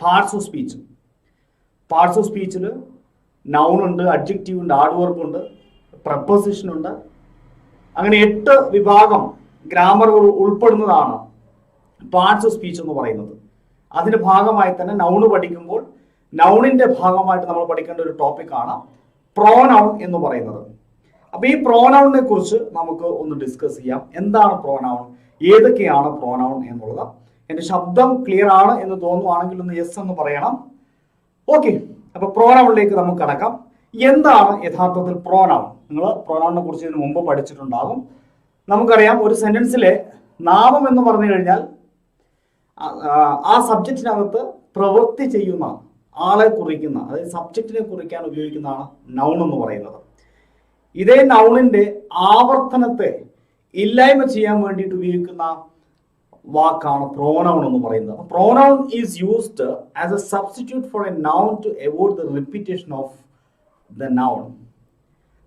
Parts of speech. Parts of സ്പീച്ചിൽ noun ഉണ്ട്, adjective ഉണ്ട്, ആഡ്വർബ് ഉണ്ട്, പ്രപ്പോസിഷൻ ഉണ്ട്. അങ്ങനെ 8 വിഭാഗം ഗ്രാമറുകൾ ഉൾപ്പെടുന്നതാണ് പാർട്സ് ഓഫ് സ്പീച്ച് എന്ന് പറയുന്നത്. അതിന്റെ ഭാഗമായി തന്നെ നൗണ് പഠിക്കുമ്പോൾ നൗണിന്റെ ഭാഗമായിട്ട് നമ്മൾ പഠിക്കേണ്ട ഒരു ടോപ്പിക്കാണ് പ്രോനൗൺ എന്ന് പറയുന്നത്. അപ്പൊ ഈ പ്രോനൗണിനെ കുറിച്ച് നമുക്ക് ഒന്ന് ഡിസ്കസ് ചെയ്യാം. എന്താണ് പ്രോനൗൺ, ഏതൊക്കെയാണ് പ്രോനൗൺ എന്നുള്ളത്. എന്റെ ശബ്ദം ക്ലിയർ ആണ് എന്ന് തോന്നുവാണെങ്കിൽ ഒന്ന് യെസ് എന്ന് പറയണം. ഓക്കെ, അപ്പൊ പ്രോനൗണിലേക്ക് നമുക്ക് കടക്കാം. എന്താണ് യഥാർത്ഥത്തിൽ പ്രോനൗൺ? നിങ്ങൾ പ്രോനൗണിനെ കുറിച്ച് ഇതിനു മുമ്പ് പഠിച്ചിട്ടുണ്ടാകും. നമുക്കറിയാം, ഒരു സെന്റൻസിലെ നാമം എന്ന് പറഞ്ഞു കഴിഞ്ഞാൽ ആ സബ്ജക്റ്റിനകത്ത് പ്രവൃത്തി ചെയ്യുന്ന ആളെ കുറിക്കുന്ന, അതായത് സബ്ജക്റ്റിനെ കുറിക്കാൻ ഉപയോഗിക്കുന്നതാണ് നൗൺ എന്ന് പറയുന്നത്. ഇതേ നൗണിന്റെ ആവർത്തനത്തെ ഇല്ലായ്മ ചെയ്യാൻ വേണ്ടിയിട്ട് ഉപയോഗിക്കുന്ന വാക്കാണ് പ്രോനൗൺ എന്ന് പറയുന്നത്. Pronoun is used as a substitute for a noun to avoid the repetition of the noun.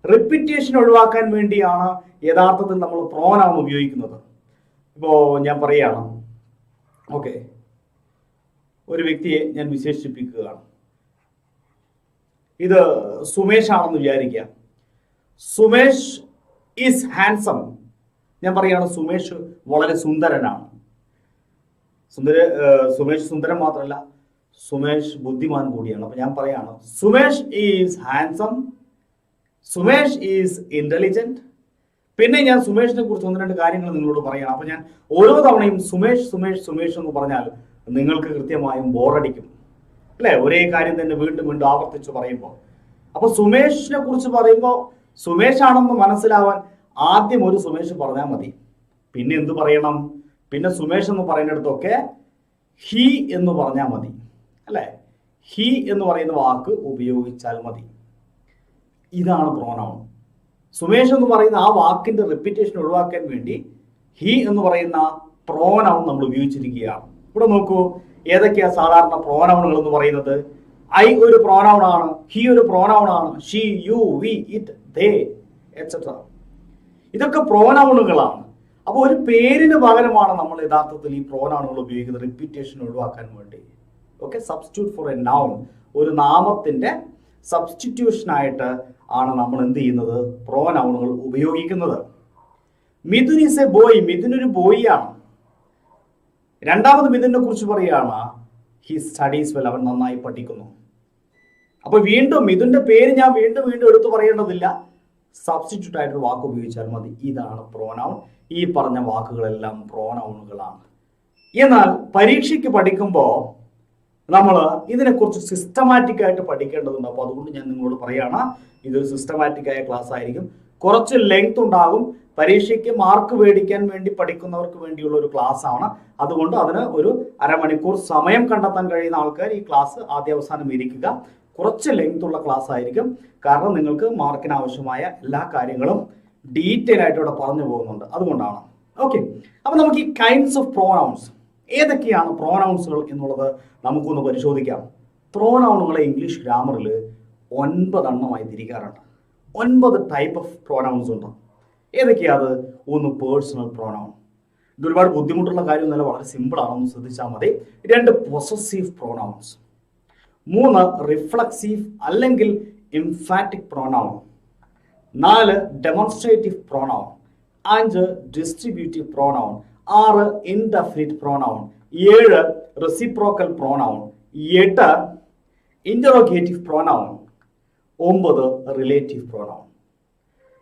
Repetition ഒഴിവാക്കാൻ വേണ്ടിയാണ് യഥാർത്ഥത്തിൽ നമ്മൾ പ്രോനൗൺ ഉപയോഗിക്കുന്നത്. ഇപ്പോൾ ഞാൻ പറയുകയാണ്, ഓക്കെ, ഒരു വ്യക്തിയെ ഞാൻ വിശേഷിപ്പിക്കുകയാണ്. ഇത് സുമേഷ് ആണെന്ന് വിചാരിക്കുക. Sumesh is handsome. ഞാൻ പറയുകയാണ് സുമേഷ് വളരെ സുന്ദരനാണ്. സുമേഷ് സുന്ദരൻ മാത്രമല്ല, സുമേഷ് ബുദ്ധിമാൻ കൂടിയാണ്. അപ്പൊ ഞാൻ പറയാണ് Sumesh is handsome, Sumesh is intelligent. പിന്നെ ഞാൻ സുമേഷിനെ കുറിച്ച് 1-2 കാര്യങ്ങൾ നിങ്ങളോട് പറയണം. അപ്പൊ ഞാൻ ഓരോ തവണയും സുമേഷ് സുമേഷ് സുമേഷ് എന്ന് പറഞ്ഞാൽ നിങ്ങൾക്ക് കൃത്യമായും ബോറടിക്കും, അല്ലെ? ഒരേ കാര്യം തന്നെ വീണ്ടും വീണ്ടും ആവർത്തിച്ച് പറയുമ്പോൾ. അപ്പൊ സുമേഷിനെ കുറിച്ച് പറയുമ്പോൾ സുമേഷ് ആണെന്ന് മനസ്സിലാവാൻ ആദ്യം ഒരു സുമേഷ് പറഞ്ഞാൽ മതി. പിന്നെ എന്ത് പറയണം? പിന്നെ സുമേഷ് എന്ന് പറയുന്നിടത്തൊക്കെ ഹി എന്ന് പറഞ്ഞാൽ മതി, അല്ലെ? ഹി എന്ന് പറയുന്ന വാക്ക് ഉപയോഗിച്ചാൽ മതി. ഇതാണ് പ്രോനൗൺ. സുമേഷ് എന്ന് പറയുന്ന ആ വാക്കിന്റെ റിപ്പീറ്റേഷൻ ഒഴിവാക്കാൻ വേണ്ടി ഹി എന്ന് പറയുന്ന പ്രോനൗൺ നമ്മൾ ഉപയോഗിച്ചിരിക്കുകയാണ്. ഇവിടെ നോക്കൂ, ഏതൊക്കെയാ സാധാരണ പ്രോനൗണുകൾ എന്ന് പറയുന്നത്. ഐ ഒരു പ്രോനൗൺ ആണ്, ഹി ഒരു പ്രോനൗൺ ആണ്, she, you, we, it, they etcetera. ഇതൊക്കെ പ്രോനൗണുകളാണ്. അപ്പോൾ ഒരു പേരിന് പകരമാണ് നമ്മൾ യഥാർത്ഥത്തിൽ ഈ പ്രോനൗണുകൾ ഉപയോഗിക്കുന്നത് റിപ്പീറ്റേഷൻ ഒഴിവാക്കാൻ വേണ്ടി. Okay, substitute for a noun. ഒരു നാമത്തിന്റെ സബ്സ്റ്റിറ്റ്യൂഷൻ ആയിട്ട് ആണ് നമ്മൾ എന്ത് ചെയ്യുന്നത്? പ്രോനൗണുകൾ ഉപയോഗിക്കുന്നത്. Mithun is A boy. Mithun ഒരു ബോയ് ആണ്. രണ്ടാമത് മിഥുനെ കുറിച്ച് പറയുകയാണ് ഹി സ്റ്റഡീസ് വെൽ. അവൻ നന്നായി പഠിക്കുന്നു. അപ്പൊ വീണ്ടും മിഥുന്റെ പേര് ഞാൻ വീണ്ടും വീണ്ടും എടുത്തു പറയേണ്ടതില്ല, സബ്സ്റ്റിറ്റ്യൂട്ട് ആയിട്ട് വാക്ക് ഉപയോഗിച്ചാൽ മതി. ഇതാണ് പ്രോനൗൺ. ഈ പറഞ്ഞ വാക്കുകളെല്ലാം പ്രോനൗണുകളാണ്. എന്നാൽ പരീക്ഷയ്ക്ക് പഠിക്കുമ്പോൾ നമ്മൾ ഇതിനെക്കുറിച്ച് സിസ്റ്റമാറ്റിക് ആയിട്ട് പഠിക്കേണ്ടതുണ്ട്. അപ്പോൾ അതുകൊണ്ട് ഞാൻ നിങ്ങളോട് പറയുകയാണ്, ഇതൊരു സിസ്റ്റമാറ്റിക് ആയ ക്ലാസ് ആയിരിക്കും. കുറച്ച് ലെങ്ത് ഉണ്ടാകും. പരീക്ഷയ്ക്ക് മാർക്ക് മേടിക്കാൻ വേണ്ടി പഠിക്കുന്നവർക്ക് വേണ്ടിയുള്ള ഒരു ക്ലാസ് ആണ്. അതുകൊണ്ട് അതിന് ഒരു അരമണിക്കൂർ സമയം കണ്ടെത്താൻ കഴിയുന്ന ആൾക്കാർ ഈ ക്ലാസ് ആദ്യ അവസാനം ഇരിക്കുക. കുറച്ച് ലെങ്ത് ഉള്ള ക്ലാസ് ആയിരിക്കും. കാരണം നിങ്ങൾക്ക് മാർക്കിന് ആവശ്യമായ എല്ലാ കാര്യങ്ങളും ഡീറ്റെയിൽ ആയിട്ട് ഇവിടെ പറഞ്ഞു പോകുന്നുണ്ട്. അതുകൊണ്ടാണ്. ഓക്കെ, അപ്പൊ നമുക്ക് ഈ കൈൻഡ്സ് ഓഫ് പ്രോനൗൺസ്, ഏതൊക്കെയാണ് പ്രോനൗൺസുകൾ എന്നുള്ളത് നമുക്കൊന്ന് പരിശോധിക്കാം. പ്രോനൗണുകളെ ഇംഗ്ലീഷ് ഗ്രാമറിൽ 9 എണ്ണമായി തിരിക്കാറുണ്ട്. 9 ടൈപ്പ് ഓഫ് പ്രോനൗൺസ് ഉണ്ട്. ഏതൊക്കെയാണ്? ഒന്ന് പേഴ്സണൽ പ്രോനൗൺ. ഇത് ഒരുപാട് ബുദ്ധിമുട്ടുള്ള കാര്യമൊന്നുമല്ല, വളരെ സിമ്പിൾ ആണെന്ന് ശ്രദ്ധിച്ചാൽ മതി. 2 പൊസസീവ് പ്രോനൗൺസ്. 3 റിഫ്ലക്സീവ് അല്ലെങ്കിൽ emphatic pronoun. 4 demonstrative pronoun. 5 distributive pronoun. 6 indefinite pronoun. 7 reciprocal pronoun. 8 interrogative pronoun. 9 relative pronoun.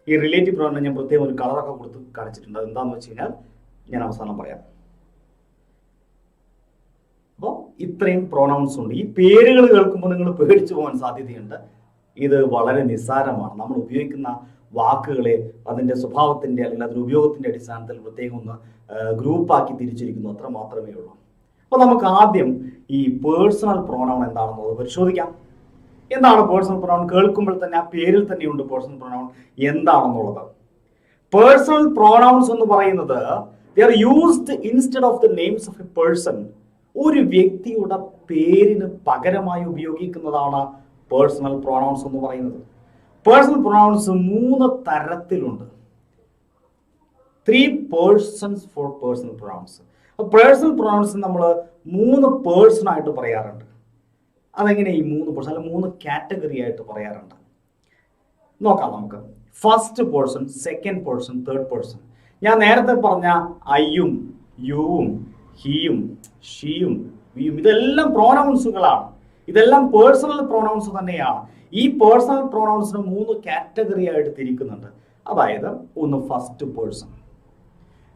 ഈ റിലേറ്റീവ് പ്രോനൗൺ ഞാൻ പ്രത്യേകം ഒരു കളറൊക്കെ കൊടുത്ത് കാണിച്ചിട്ടുണ്ട്. എന്താണെന്ന് വെച്ച് കഴിഞ്ഞാൽ ഞാൻ അവസാനം പറയാം. അപ്പോൾ ഇത്രയും പ്രോനൗൺസ് ഉണ്ട്. ഈ പേരുകൾ കേൾക്കുമ്പോൾ നിങ്ങൾ പേടിച്ചു പോകാൻ സാധ്യതയുണ്ട്. ഇത് വളരെ നിസ്സാരമാണ്. നമ്മൾ ഉപയോഗിക്കുന്ന വാക്കുകളെ അതിൻ്റെ സ്വഭാവത്തിൻ്റെ അല്ലെങ്കിൽ അതിൻ്റെ ഉപയോഗത്തിൻ്റെ അടിസ്ഥാനത്തിൽ പ്രത്യേകം ഒന്ന് ഗ്രൂപ്പാക്കി തിരിച്ചിരിക്കുന്നു, അത്ര മാത്രമേ ഉള്ളൂ. അപ്പോൾ നമുക്ക് ആദ്യം ഈ പേഴ്സണൽ പ്രോനൗൺ എന്താണെന്നുള്ളത് പരിശോധിക്കാം. എന്താണ് പേഴ്സണൽ പ്രോനൗൺ? കേൾക്കുമ്പോൾ തന്നെ ആ പേരിൽ തന്നെയുണ്ട് പേഴ്സണൽ പ്രോനൗൺ എന്താണെന്നുള്ളത്. പേഴ്സണൽ പ്രോനൗൺസ് എന്ന് പറയുന്നത് they are used instead of the names of a person. ഒരു വ്യക്തിയുടെ പേരിന് പകരമായി ഉപയോഗിക്കുന്നതാണ് പേഴ്സണൽ പ്രോനൗൺസ് എന്ന് പറയുന്നത്. പേഴ്സണൽ പ്രോനൗൺസ് 3 തരത്തിലുണ്ട്. 3 persons for personal pronouns. Personal pronounce നമ്മൾ 3 പേഴ്സൺ ആയിട്ട് പറയാറുണ്ട്. അതെങ്ങനെ ഈ 3 അല്ല 3 കാറ്റഗറി ആയിട്ട് പറയാറുണ്ട്. നോക്കാം നമുക്ക്. First person, second person, third person. ഞാൻ നേരത്തെ പറഞ്ഞ ഐയും യുവും ഹിയും ഷിയും വിയും ഇതെല്ലാം പ്രോനൗൺസുകളാണ്. ഇതെല്ലാം പേഴ്സണൽ പ്രോനൗൺസ് തന്നെയാണ്. ഈ പേഴ്സണൽ പ്രോനൗൺസിന് 3 കാറ്റഗറി ആയിട്ട് തിരിക്കുന്നുണ്ട്. അതായത് ഒന്ന് ഫസ്റ്റ് പേഴ്സൺ,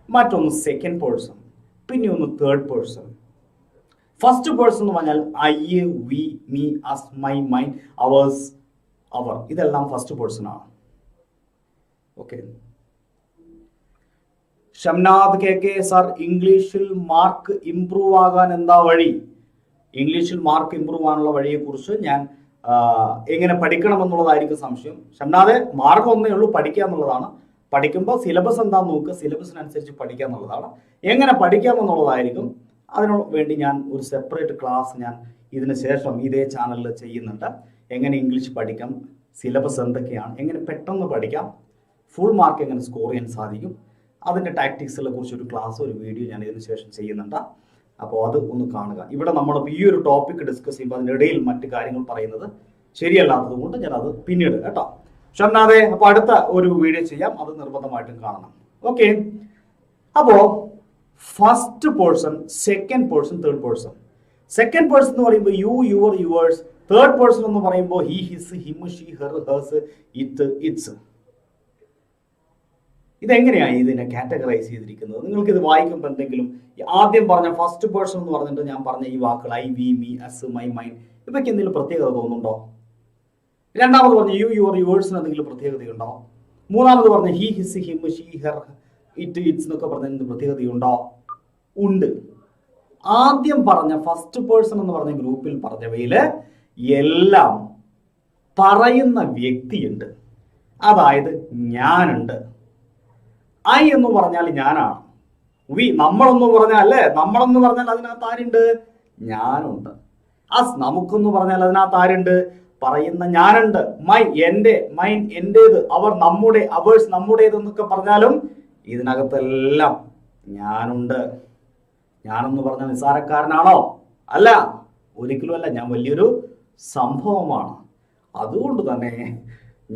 മറ്റൊന്ന് സെക്കൻഡ് പേഴ്സൺ, പിന്നെ ഒന്ന് തേർഡ് പേഴ്സൺ. ഫസ്റ്റ് പേഴ്സൺ എന്ന് പറഞ്ഞാൽ I, we, me, us, my, mine, ours, our. ഇതെല്ലാം ഫസ്റ്റ് പേഴ്സൺ ആണ്. ഓക്കെ. ഷംനാദ് കെ സർ, ഇംഗ്ലീഷിൽ മാർക്ക് ഇംപ്രൂവ് ആകാൻ എന്താ വഴി? ഇംഗ്ലീഷിൽ മാർക്ക് ഇംപ്രൂവ് ആകാനുള്ള വഴിയെ കുറിച്ച് ഞാൻ എങ്ങനെ പഠിക്കണം എന്നുള്ളതായിരിക്കും സംശയം. ഷംനാദെ, മാർഗം ഒന്നേ ഉള്ളൂ, പഠിക്കുക എന്നുള്ളതാണ്. പഠിക്കുമ്പോൾ സിലബസ് എന്താണെന്ന് നോക്കുക, സിലബസിനനുസരിച്ച് പഠിക്കുക എന്നുള്ളതാണ്. എങ്ങനെ പഠിക്കാം എന്നുള്ളതായിരിക്കും. അതിനു വേണ്ടി ഞാൻ ഒരു സെപ്പറേറ്റ് ക്ലാസ് ഞാൻ ഇതിന് ശേഷം ഇതേ ചാനലിൽ ചെയ്യുന്നുണ്ട്. എങ്ങനെ ഇംഗ്ലീഷ് പഠിക്കാം, സിലബസ് എന്തൊക്കെയാണ്, എങ്ങനെ പെട്ടെന്ന് പഠിക്കാം, ഫുൾ മാർക്ക് എങ്ങനെ സ്കോർ ചെയ്യാൻ സാധിക്കും, അതിൻ്റെ ടാക്ടിക്സിനെ കുറിച്ച് ഒരു ക്ലാസ്, ഒരു വീഡിയോ ഞാൻ ഇതിന് ശേഷം ചെയ്യുന്നുണ്ട്. അപ്പോൾ അത് ഒന്ന് കാണുക. ഇവിടെ നമ്മളിപ്പോൾ ഈ ഒരു ടോപ്പിക് ഡിസ്കസ് ചെയ്യുമ്പോൾ അതിനിടയിൽ മറ്റു കാര്യങ്ങൾ പറയുന്നത് ശരിയല്ലാത്തത് കൊണ്ട് ഞാൻ അത് പിന്നീട് കേട്ടോ. ഷംനാദെ, അപ്പോൾ അടുത്ത ഒരു വീഡിയോ ചെയ്യാം, അത് നിർബന്ധമായിട്ടും കാണണം. ഓക്കെ. അപ്പോൾ first person, second person, third person. Second person എന്ന് പറയുമ്പോൾ you, your, yours. Third person എന്ന് പറയുമ്പോൾ he, his, him, she, her, hers, it, its. ഇതെങ്ങനെയാണ് ഇതിനെ കാറ്റഗറൈസ് ചെയ്തിരിക്കുന്നത്? നിങ്ങൾക്ക് ഇത് വായിക്കുമ്പോൾ എന്തെങ്കിലും ആദ്യം പറഞ്ഞ ഫസ്റ്റ് പേഴ്സൺ എന്ന് പറഞ്ഞിട്ട് ഞാൻ പറഞ്ഞ ഈ വാക്കുകൾ I, we, me, us, my, mine, ഇവയ്ക്ക് എന്തെങ്കിലും പ്രത്യേകത തോന്നുന്നുണ്ടോ? രണ്ടാമത് പറഞ്ഞ യു, യുവർ, യുവേഴ്സിന് എന്തെങ്കിലും പ്രത്യേകതയുണ്ടോ? മൂന്നാമത് പറഞ്ഞ he, his, him, she, her, it, it's എന്നൊക്കെ പറഞ്ഞ എന്ത് പ്രത്യേകതയുണ്ടോ? ഉണ്ട്. ആദ്യം പറഞ്ഞ ഫസ്റ്റ് പേഴ്സൺ എന്ന് പറഞ്ഞ ഗ്രൂപ്പിൽ പറഞ്ഞവയില് എല്ലാം പറയുന്ന വ്യക്തിയുണ്ട്. അതായത് ഞാനുണ്ട്. ഐ എന്ന് പറഞ്ഞാൽ ഞാനാണ്. വി, നമ്മളെന്ന് പറഞ്ഞാൽ അല്ലേ, നമ്മളെന്ന് പറഞ്ഞാൽ അതിനകത്ത് ആരുണ്ട്? ഞാനുണ്ട്. അസ്, നമുക്കെന്ന് പറഞ്ഞാൽ അതിനകത്ത് ആരുണ്ട്? പറയുന്ന ഞാനുണ്ട്. മൈ, എന്റെ, മൈൻ, എന്റേത്, അവർ, നമ്മുടെ, അവേഴ്സ്, നമ്മുടേത് എന്നൊക്കെ പറഞ്ഞാലും ഇതിനകത്തെല്ലാം ഞാനുണ്ട്. ഞാനെന്ന് പറഞ്ഞാൽ നിസ്സാരക്കാരനാണോ? അല്ല, ഒരിക്കലും അല്ല. ഞാൻ വലിയൊരു സംഭവമാണ്. അതുകൊണ്ട് തന്നെ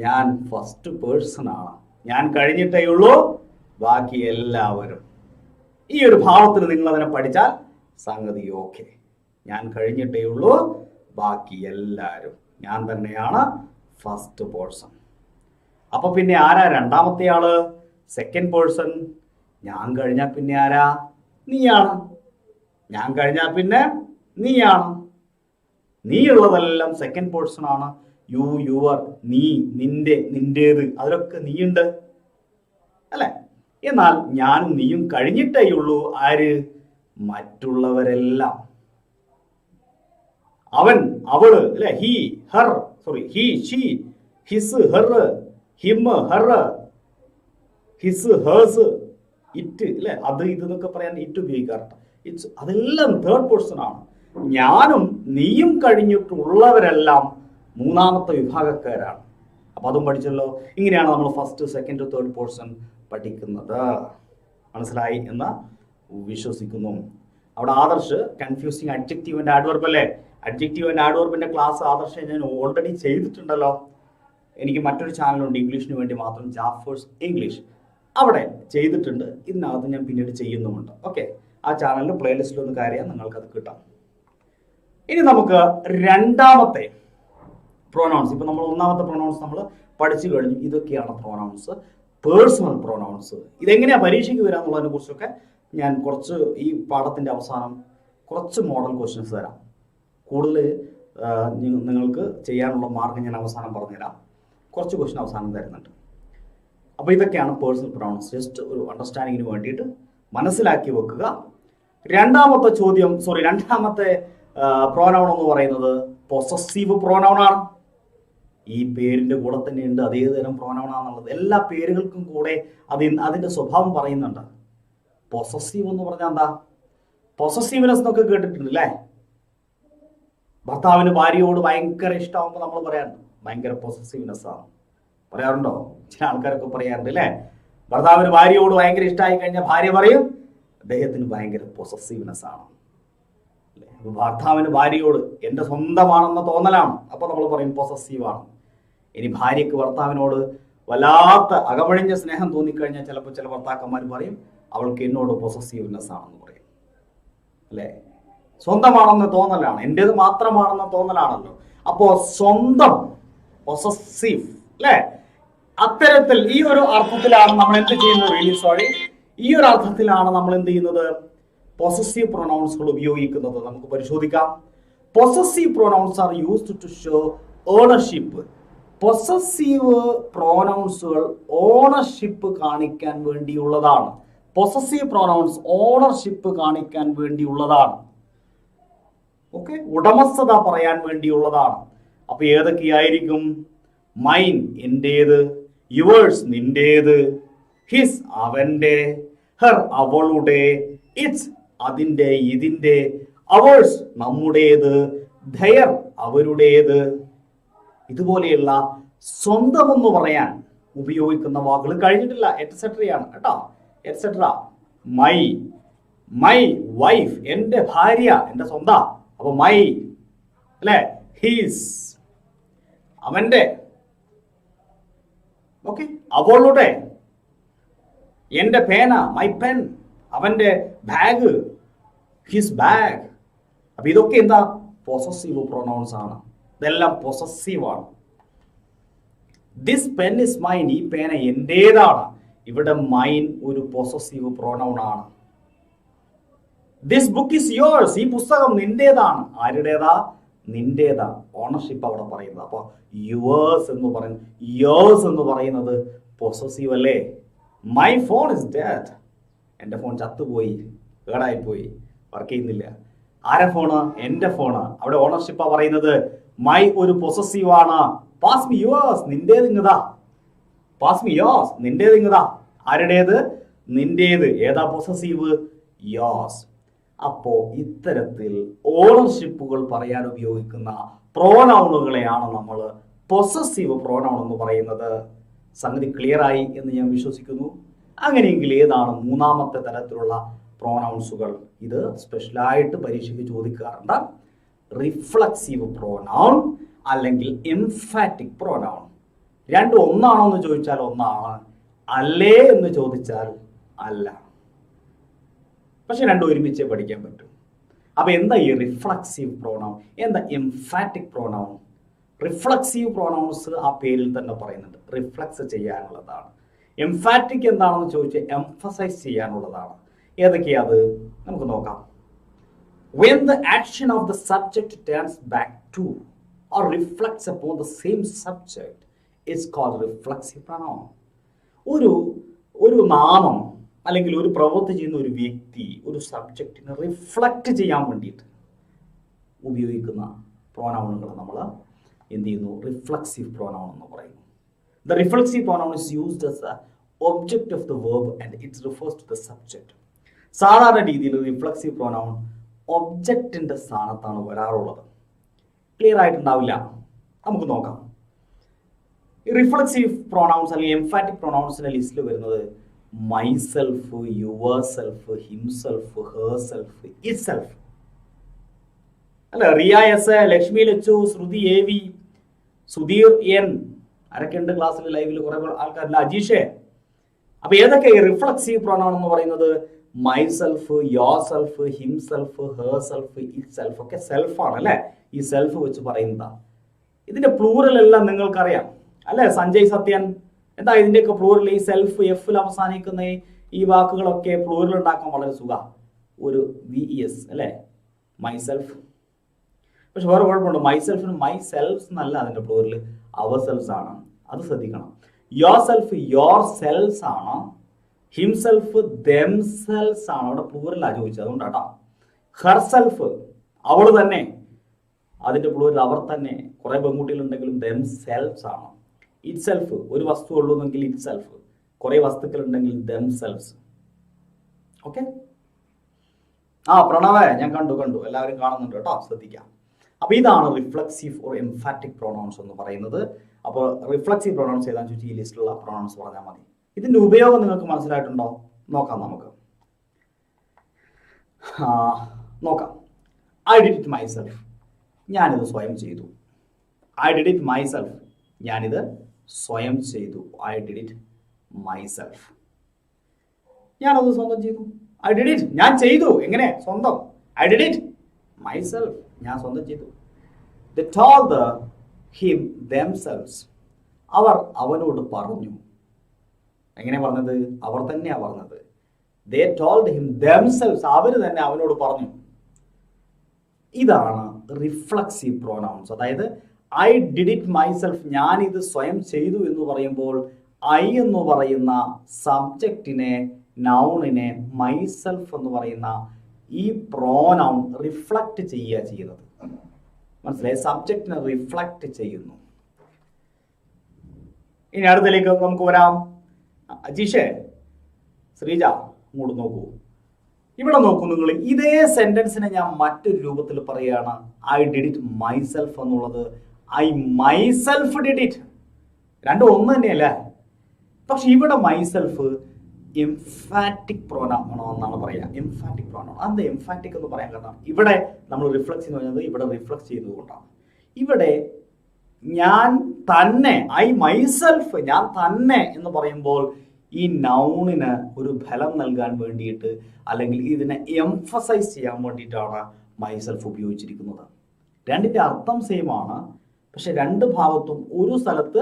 ഞാൻ ഫസ്റ്റ് പേഴ്സൺ ആണ്. ഞാൻ കഴിഞ്ഞിട്ടേ ഉള്ളൂ ബാക്കി എല്ലാവരും. ഈ ഒരു ഭാവത്തിൽ നിങ്ങൾ അതിനെ പഠിച്ചാൽ സംഗതി ഓക്കെ. ഞാൻ കഴിഞ്ഞിട്ടേ ഉള്ളൂ ബാക്കി എല്ലാവരും. ഞാൻ തന്നെയാണ് ഫസ്റ്റ് പേഴ്സൺ. അപ്പൊ പിന്നെ ആരാ രണ്ടാമത്തെ ആള്? Second person. ഞാൻ കഴിഞ്ഞാൽ പിന്നെ ആരാ? നീയാണ്. ഞാൻ കഴിഞ്ഞാൽ പിന്നെ നീയാണ്. നീ ഉള്ളതെല്ലാം സെക്കൻഡ് പേഴ്സൺ ആണ്. യു, യുവർ, നീ, നിന്റെ, നിന്റേത്, അതിലൊക്കെ നീയുണ്ട് അല്ലെ? എന്നാൽ ഞാനും നീയും കഴിഞ്ഞിട്ടേ ഉള്ളൂ ആര്? മറ്റുള്ളവരെല്ലാം. അവൻ, അവള് അല്ലെ, he, Har, sorry, he, she, his, her, him, her, his, hers, it അല്ലെ, അത് ഇത് എന്നൊക്കെ പറയാൻ ഇറ്റ് ഉപയോഗിക്കാറുണ്ട്. ഇറ്റ്സ്, അതെല്ലാം തേർഡ് പേഴ്സൺ ആണ്. ഞാനും നീയും കഴിഞ്ഞിട്ടുള്ളവരെല്ലാം മൂന്നാമത്തെ വിഭാഗക്കാരാണ്. അപ്പൊ അതും പഠിച്ചല്ലോ. ഇങ്ങനെയാണ് നമ്മൾ ഫസ്റ്റ്, സെക്കൻഡ്, തേർഡ് പേഴ്സൺ പഠിക്കുന്നത്. മനസ്സിലായി എന്ന് വിശ്വസിക്കുന്നു. അവിടെ Adarsh confusing adjective and adverb അല്ലേ? അഡ്ജക്റ്റീവ് ആൻഡ് ആഡ്വർബിന്റെ ക്ലാസ് ആദർശ് ഞാൻ ഓൾറെഡി ചെയ്തിട്ടുണ്ടല്ലോ. എനിക്ക് മറ്റൊരു ചാനലുണ്ട് ഇംഗ്ലീഷിന് വേണ്ടി മാത്രം, ജാഫേഴ്സ് ഇംഗ്ലീഷ്. അവിടെ ചെയ്തിട്ടുണ്ട്. ഇതിനകത്ത് ഞാൻ പിന്നീട് ചെയ്യുന്നുമുണ്ട്. ഓക്കെ, ആ ചാനലിൽ പ്ലേലിസ്റ്റിൽ ഒന്ന് കയറിയാൽ നിങ്ങൾക്കത് കിട്ടാം. ഇനി നമുക്ക് രണ്ടാമത്തെ പ്രൊനൗൺസ്. ഇപ്പൊ നമ്മൾ ഒന്നാമത്തെ പ്രൊനൗൺസ് നമ്മൾ പഠിച്ചു കഴിഞ്ഞു. ഇതൊക്കെയാണ് പ്രൊനൗൺസ്, പേഴ്സണൽ പ്രൊനൗൺസ്. ഇതെങ്ങനെയാ പരീക്ഷയ്ക്ക് വരാന്നുള്ളതിനെ കുറിച്ചൊക്കെ ഞാൻ കുറച്ച് ഈ പാഠത്തിന്റെ അവസാനം കുറച്ച് മോഡൽ ക്വസ്റ്റ്യൻസ് തരാം. കൂടുതൽ നിങ്ങൾക്ക് ചെയ്യാനുള്ള മാർഗം ഞാൻ അവസാനം പറഞ്ഞുതരാം. കുറച്ച് ക്വസ്റ്റ്യൻ അവസാനം തരുന്നുണ്ട്. അപ്പോൾ ഇതൊക്കെയാണ് പേഴ്സണൽ പ്രൊനൗൺസ്. ജസ്റ്റ് ഒരു അണ്ടർസ്റ്റാൻഡിങ്ങിന് വേണ്ടിയിട്ട് മനസ്സിലാക്കി വെക്കുക. രണ്ടാമത്തെ ചോദ്യം, സോറി, രണ്ടാമത്തെ പ്രോനൗൺ എന്ന് പറയുന്നത് പൊസസീവ് പ്രോനൗൺ ആണ്. ഈ പേരിന്റെ കൂടെ തന്നെ ഉണ്ട് അതേത് തരം പ്രോനൗൺ ആണെന്നുള്ളത്. എല്ലാ പേരുകൾക്കും കൂടെ അതിന്റെ സ്വഭാവം പറയുന്നുണ്ട്. പൊസസീവ് എന്ന് പറഞ്ഞാൽ എന്താ? പൊസസീവ്നെസ് എന്നൊക്കെ കേട്ടിട്ടുണ്ട് അല്ലേ? ഭർത്താവിന് ഭാര്യയോട് ഭയങ്കര ഇഷ്ടമാകുമ്പോൾ നമ്മൾ പറയാറുണ്ട് ഭയങ്കര പൊസസീവ്നെസ് ആണ്. പറയാറുണ്ടോ? ചില ആൾക്കാരൊക്കെ പറയാറുണ്ട് അല്ലേ? ഭർത്താവിന് ഭാര്യയോട് ഭയങ്കര ഇഷ്ടമായി കഴിഞ്ഞാൽ ഭാര്യ പറയും അദ്ദേഹത്തിന് ഭയങ്കര പൊസസീവ്നെസ് ആണ്. ഭർത്താവിന് ഭാര്യയോട് എൻ്റെ സ്വന്തമാണെന്ന തോന്നലാണ്, അപ്പോൾ നമ്മൾ പറയും പൊസസീവാണ്. ഇനി ഭാര്യയ്ക്ക് ഭർത്താവിനോട് വല്ലാത്ത അകമഴിഞ്ഞ സ്നേഹം തോന്നിക്കഴിഞ്ഞാൽ ചിലപ്പോൾ ചില ഭർത്താക്കന്മാർ പറയും അവൾക്ക് എന്നോട് പൊസസീവ്നെസ് ആണെന്ന് പറയും. അല്ലേ? സ്വന്തമാണെന്ന് തോന്നലാണ്, എൻ്റേത് മാത്രമാണെന്ന തോന്നലാണല്ലോ. അപ്പോ സ്വന്തം പൊസസീവ് അല്ലേ? അത്തരത്തിൽ ഈ ഒരു അർത്ഥത്തിലാണ് നമ്മൾ എന്ത് ചെയ്യുന്നത്? റിയലി സോറി, ഈ ഒരു അർത്ഥത്തിലാണ് നമ്മൾ എന്ത് ചെയ്യുന്നത്? പൊസസീവ് പ്രൊനൗൺസുകൾ ഉപയോഗിക്കുന്നത്. നമുക്ക് പരിശോധിക്കാം. Possessive pronouns are used to show ownership. Possessive പ്രൊനൗൺസുകൾ ഓണർഷിപ്പ് കാണിക്കാൻ വേണ്ടിയുള്ളതാണ്. പൊസസീവ് പ്രൊനൗൺസ് ഓണർഷിപ്പ് കാണിക്കാൻ വേണ്ടിയുള്ളതാണ്. ഓക്കെ, ഉടമസ്ഥത പറയാൻ വേണ്ടിയുള്ളതാണ്. അപ്പൊ ഏതൊക്കെയായിരിക്കും? മൈൻ എന്റേത്, യുവേഴ്സ് നിന്റേത്, ഹിസ് അവന്റെ, ഹെർ അവളുടെ, ഇറ്റ്സ് അതിന്റെ ഇതിന്റെ, അവേഴ്സ് നമ്മുടേത്, ധയർ അവരുടേത്. ഇതുപോലെയുള്ള സ്വന്തം എന്ന് പറയാൻ ഉപയോഗിക്കുന്ന വാക്കുകൾ കഴിഞ്ഞിട്ടില്ല, എറ്റ്സെട്രയാണ് കേട്ടോ. എറ്റ്സെട്ര. മൈ, മൈ വൈഫ് എന്റെ ഭാര്യ, എന്റെ സ്വന്തം. അപ്പൊ മൈ അല്ലെ, ഹീസ് അവന്റെ, ഓക്കെ, അവളുടെ, എന്റെ പേന മൈ പെൻ, അവന്റെ ബാഗ് ഹിസ് ബാഗ്. അപ്പൊ ഇതൊക്കെ എന്താ? പൊസസീവ് പ്രൊനൗൺസ് ആണ്. ഇതെല്ലാം പൊസസീവ് ആണ്. ദിസ് പെൻ ഇസ് മൈൻ, ഈ പേന എന്റേതാണ്. ഇവിടെ മൈൻ ഒരു പൊസസീവ് പ്രൊനൗൺ ആണ്. ദിസ് ബുക്ക് ഇസ് യോഴ്സ്, ഈ പുസ്തകം നിന്റേതാണ്. ആരുടേതാ? നിന്റേതാ. ഓണർഷിപ്പ് അവിടെ പറയുന്നത്. അപ്പൊ യുവേഴ്സ് എന്ന് പറയുന്നത്, യോഴ്സ് എന്ന് പറയുന്നത് പൊസസീവ് അല്ലേ? മൈ ഫോൺ ഇസ് ഡെഡ്, എന്റെ ഫോൺ ചത്തുപോയി, കേടായിപ്പോയി, വർക്ക് ചെയ്യുന്നില്ല. ആരെ ഫോണ്? എന്റെ ഫോണ്. അവിടെ ഓണർഷിപ്പാ പറയുന്നത്. മൈ ഒരു പൊസസീവ് ആണ്. പാസ് മി യുവേഴ്സ്, നിന്റേത് ഇങ്ങതാ. പാസ് മി യോഴ്സ്, നിന്റേത് ഇങ്ങതാ. ആരുടേത്? നിന്റേത്. ഏതാ പൊസസീവ്? യോഴ്സ്. അപ്പോ ഇത്തരത്തിൽ ഓണർഷിപ്പുകൾ പറയാൻ ഉപയോഗിക്കുന്ന പ്രോനൗണുകളെയാണ് നമ്മൾ പൊസസീവ് പ്രോനൗൺ എന്ന് പറയുന്നത്. സംഗതി ക്ലിയർ ആയി എന്ന് ഞാൻ വിശ്വസിക്കുന്നു. അങ്ങനെയെങ്കിൽ ഏതാണ് മൂന്നാമത്തെ തരത്തിലുള്ള പ്രോനൗൺസുകൾ? ഇത് സ്പെഷ്യലായിട്ട് പരീക്ഷയ്ക്ക് ചോദിക്കാറുണ്ട്. റിഫ്ലക്സീവ് പ്രോനൗൺ അല്ലെങ്കിൽ എംഫാറ്റിക് പ്രോനൗൺ. രണ്ടും ഒന്നാണോ എന്ന് ചോദിച്ചാൽ ഒന്നാണ്, അല്ലേ എന്ന് ചോദിച്ചാൽ അല്ല. പക്ഷെ രണ്ടും ഒരുമിച്ച് പഠിക്കാൻ പറ്റും. അപ്പൊ എന്താ ഈ റിഫ്ലക്സീവ് പ്രോനൗൺ, എന്താ എംഫാറ്റിക് പ്രോനൗൺ? റിഫ്ലക്സീവ് പ്രോനൗൺസ് ആ പേരിൽ തന്നെ പറയുന്നുണ്ട്, റിഫ്ലക്സ് ചെയ്യാനുള്ളതാണ്. എംഫാറ്റിക് എന്താണെന്ന് ചോദിച്ചാൽ എംഫസൈസ് ചെയ്യാനുള്ളതാണ്. ഏതൊക്കെയാ അത്? നമുക്ക് നോക്കാം. When the action of the subject turns back to or reflects upon the same subject is called reflexive pronoun. ഒരു നാമം അല്ലെങ്കിൽ ഒരു പ്രവൃത്തി ചെയ്യുന്ന ഒരു വ്യക്തി ഒരു സബ്ജക്റ്റിനെ റിഫ്ലക്റ്റ് ചെയ്യാൻ വേണ്ടിയിട്ട് ഉപയോഗിക്കുന്ന പ്രോനൗണുകൾ നമ്മൾ എന്ത് ചെയ്യുന്നു? റിഫ്ലക്സീവ് പ്രോനൗൺ എന്ന് പറയുന്നു. The reflexive pronoun is used as the object of the verb and it refers to the subject. സാധാരണ രീതിയിൽ റിഫ്ലക്സീവ് പ്രോനൗൺ ഒബ്ജക്റ്റിന്റെ സ്ഥാനത്താണ് വരാറുള്ളത്. ക്ലിയർ ആയിട്ടുണ്ടാവില്ല, നമുക്ക് നോക്കാം. ഈ റിഫ്ലക്സീവ് പ്രോനൗൺസ് അല്ലെങ്കിൽ എംഫാറ്റിക് പ്രോനൗൺസിന്റെ ലിസ്റ്റിൽ വരുന്നത് myself, yourself, himself, herself, itself അല്ല. Riya S, Lakshmi Lachu, Shruti A V, Sudheer N, ആരൊക്കെ ഉണ്ട് ക്ലാസ്സിൽ ലൈവിൽ? കുറെ ആൾക്കാരില്ല. അജീഷേ. അപ്പൊ ഏതൊക്കെ റിഫ്ലക്സീവ് പ്രോനൗൺ എന്ന് പറയുന്നത്? Myself, your self, himself, herself, it self ഒക്കെ സെൽഫാണ് അല്ലെ. ഈ സെൽഫ് വെച്ച് പറയുന്നതാ. ഇതിന്റെ പ്ലൂറൽ എല്ലാം നിങ്ങൾക്കറിയാം അല്ലെ. സഞ്ജയ് സത്യൻ, എന്താ ഇതിന്റെയൊക്കെ പ്ലൂറൽ? ഈ സെൽഫ് എഫിൽ അവസാനിക്കുന്ന ഈ വാക്കുകളൊക്കെ പ്ലൂറൽ ഉണ്ടാക്കാൻ വളരെ സുഖ. ഒരു VES അല്ലെ, മൈസെൽഫ്. പക്ഷെ വേറെ കുഴപ്പമുണ്ട്, മൈസെൽഫിന് മൈ സെൽഫ്സ് എന്നല്ല അതിന്റെ പ്ലൂറൽ, അവർ സെൽഫ്സ് ആണ്. അത് ശ്രദ്ധിക്കണം. യോർ സെൽഫ് യോർ സെൽഫ്സ് ആണ്. ഹിംസെൽഫ് ദെംസെൽഫ്സ് ആണ്. അവിടെ പ്ലൂറലാ ചോദിച്ചത്, അതുകൊണ്ടാട്ടോ. ഹെർ സെൽഫ് അവള് തന്നെ, അതിന്റെ പ്ലൂറൽ അവർ തന്നെ. കുറെ പെൺകുട്ടികളുണ്ടെങ്കിലും ദെംസെൽഫ്സ് ആണ്. ഇറ്റ് സെൽഫ് ഒരു വസ്തു ഉള്ളൂന്നെങ്കിൽ ഇറ്റ് സെൽഫ്, കുറെ വസ്തുക്കൾ ഉണ്ടെങ്കിൽ ദെംസെൽഫ്സ്. ഓക്കെ. പ്രണവേ, ഞാൻ കണ്ടു, എല്ലാവരും കാണുന്നുണ്ട് കേട്ടോ, ശ്രദ്ധിക്കാം. അപ്പൊ ഇതാണ് റിഫ്ലക്സീവ് ഓർ എംഫാറ്റിക് പ്രോനൗൺസ് എന്ന് പറയുന്നത്. അപ്പോൾ റിഫ്ലക്സീവ് പ്രോനൗൺസ് ഏതാണെന്ന് ചോദിച്ചാൽ ഈ ലിസ്റ്റിലുള്ള പ്രോനൗൺസ് പറഞ്ഞാൽ മതി. ഇതിന്റെ ഉപയോഗം നിങ്ങൾക്ക് മനസ്സിലായിട്ടുണ്ടോ? നോക്കാം നമുക്ക്. നോക്കാം. ഐ ഡിഡ് ഇറ്റ് മൈസെൽഫ്, ഞാനിത് സ്വയം ചെയ്തു. ഐ ഡിഡ് ഇറ്റ് മൈസെൽഫ്, ഞാനിത് സ്വയം ചെയ്തു. ഐ ഡിഡ് ഇറ്റ് മൈസെൽഫ്, ഞാനത് സ്വന്തം ചെയ്തു. ഐ ഡിഡ് ഇറ്റ്, ഞാൻ ചെയ്തു. എങ്ങനെ? സ്വന്തം. ഐ ഡിഡ് ഇറ്റ് മൈസെൽഫ്, ഞാൻ സ്വന്തം ചെയ്തു. They told him themselves, അവർ അവനോട് പറഞ്ഞു. എങ്ങനെ പറഞ്ഞത്? അവർ തന്നെയാ പറഞ്ഞത്. They told him themselves, അവർ തന്നെ അവനോട് പറഞ്ഞു. ഇതാണ് റിഫ്ലക്സീവ് പ്രോനൗൺസ്. അതായത് ഐ ഡിഡ് ഇറ്റ് മൈസെൽഫ്, ഞാനിത് സ്വയം ചെയ്തു എന്ന് പറയുമ്പോൾ ഐ എന്ന് പറയുന്ന സബ്ജക്റ്റിനെ, നൗണിനെ, മൈസെൽഫ് എന്ന് പറയുന്ന ഈ പ്രോനൗൺ റിഫ്ലക്റ്റ് ചെയ്യുക ചെയ്യുന്നത്. മനസ്സിലായി? സബ്ജക്റ്റിനെ റിഫ്ലക്റ്റ് ചെയ്യുന്നു. ഇനി അടുത്തതിലേക്ക് നമുക്ക് വരാം. അജീഷേ, ശ്രീജ, ഇങ്ങോട്ട് നോക്കൂ. ഇവിടെ നോക്കൂ നിങ്ങൾ. ഇതേ സെന്റൻസിനെ ഞാൻ മറ്റൊരു രൂപത്തിൽ പറയുകയാണ്. ഐ ഡിഡ് ഇറ്റ് മൈസെൽഫ് എന്നുള്ളത് ഐ മൈസെൽഫ് ഡിഡ് ഇറ്റ്. രണ്ടും ഒന്ന് തന്നെയല്ലേ? പക്ഷെ ഇവിടെ മൈസെൽഫ് എംഫാറ്റിക് പ്രോനൗൺ എന്നാണ് പറയുക. Emphatic pronoun. അത് എംഫാറ്റിക് എന്ന് പറയാൻ കാരണം ഇവിടെ നമ്മൾ റിഫ്ലക്സ് എന്ന് പറയുന്നത് ഇവിടെ റിഫ്ലക്സ് ചെയ്യുന്നതുകൊണ്ടാണ്. ഇവിടെ ഞാൻ തന്നെ, ഐ മൈസെൽഫ്, ഞാൻ തന്നെ എന്ന് പറയുമ്പോൾ ഈ നൗണിന് ഒരു ഫലം നൽകാൻ വേണ്ടിയിട്ട്, അല്ലെങ്കിൽ ഇതിനെ എംഫസൈസ് ചെയ്യാൻ വേണ്ടിയിട്ടാണ് മൈസെൽഫ് ഉപയോഗിച്ചിരിക്കുന്നത്. രണ്ടിൻ്റെ അർത്ഥം സെയിം ആണ്. പക്ഷെ രണ്ട് ഭാഗത്തും ഒരു സ്ഥലത്ത്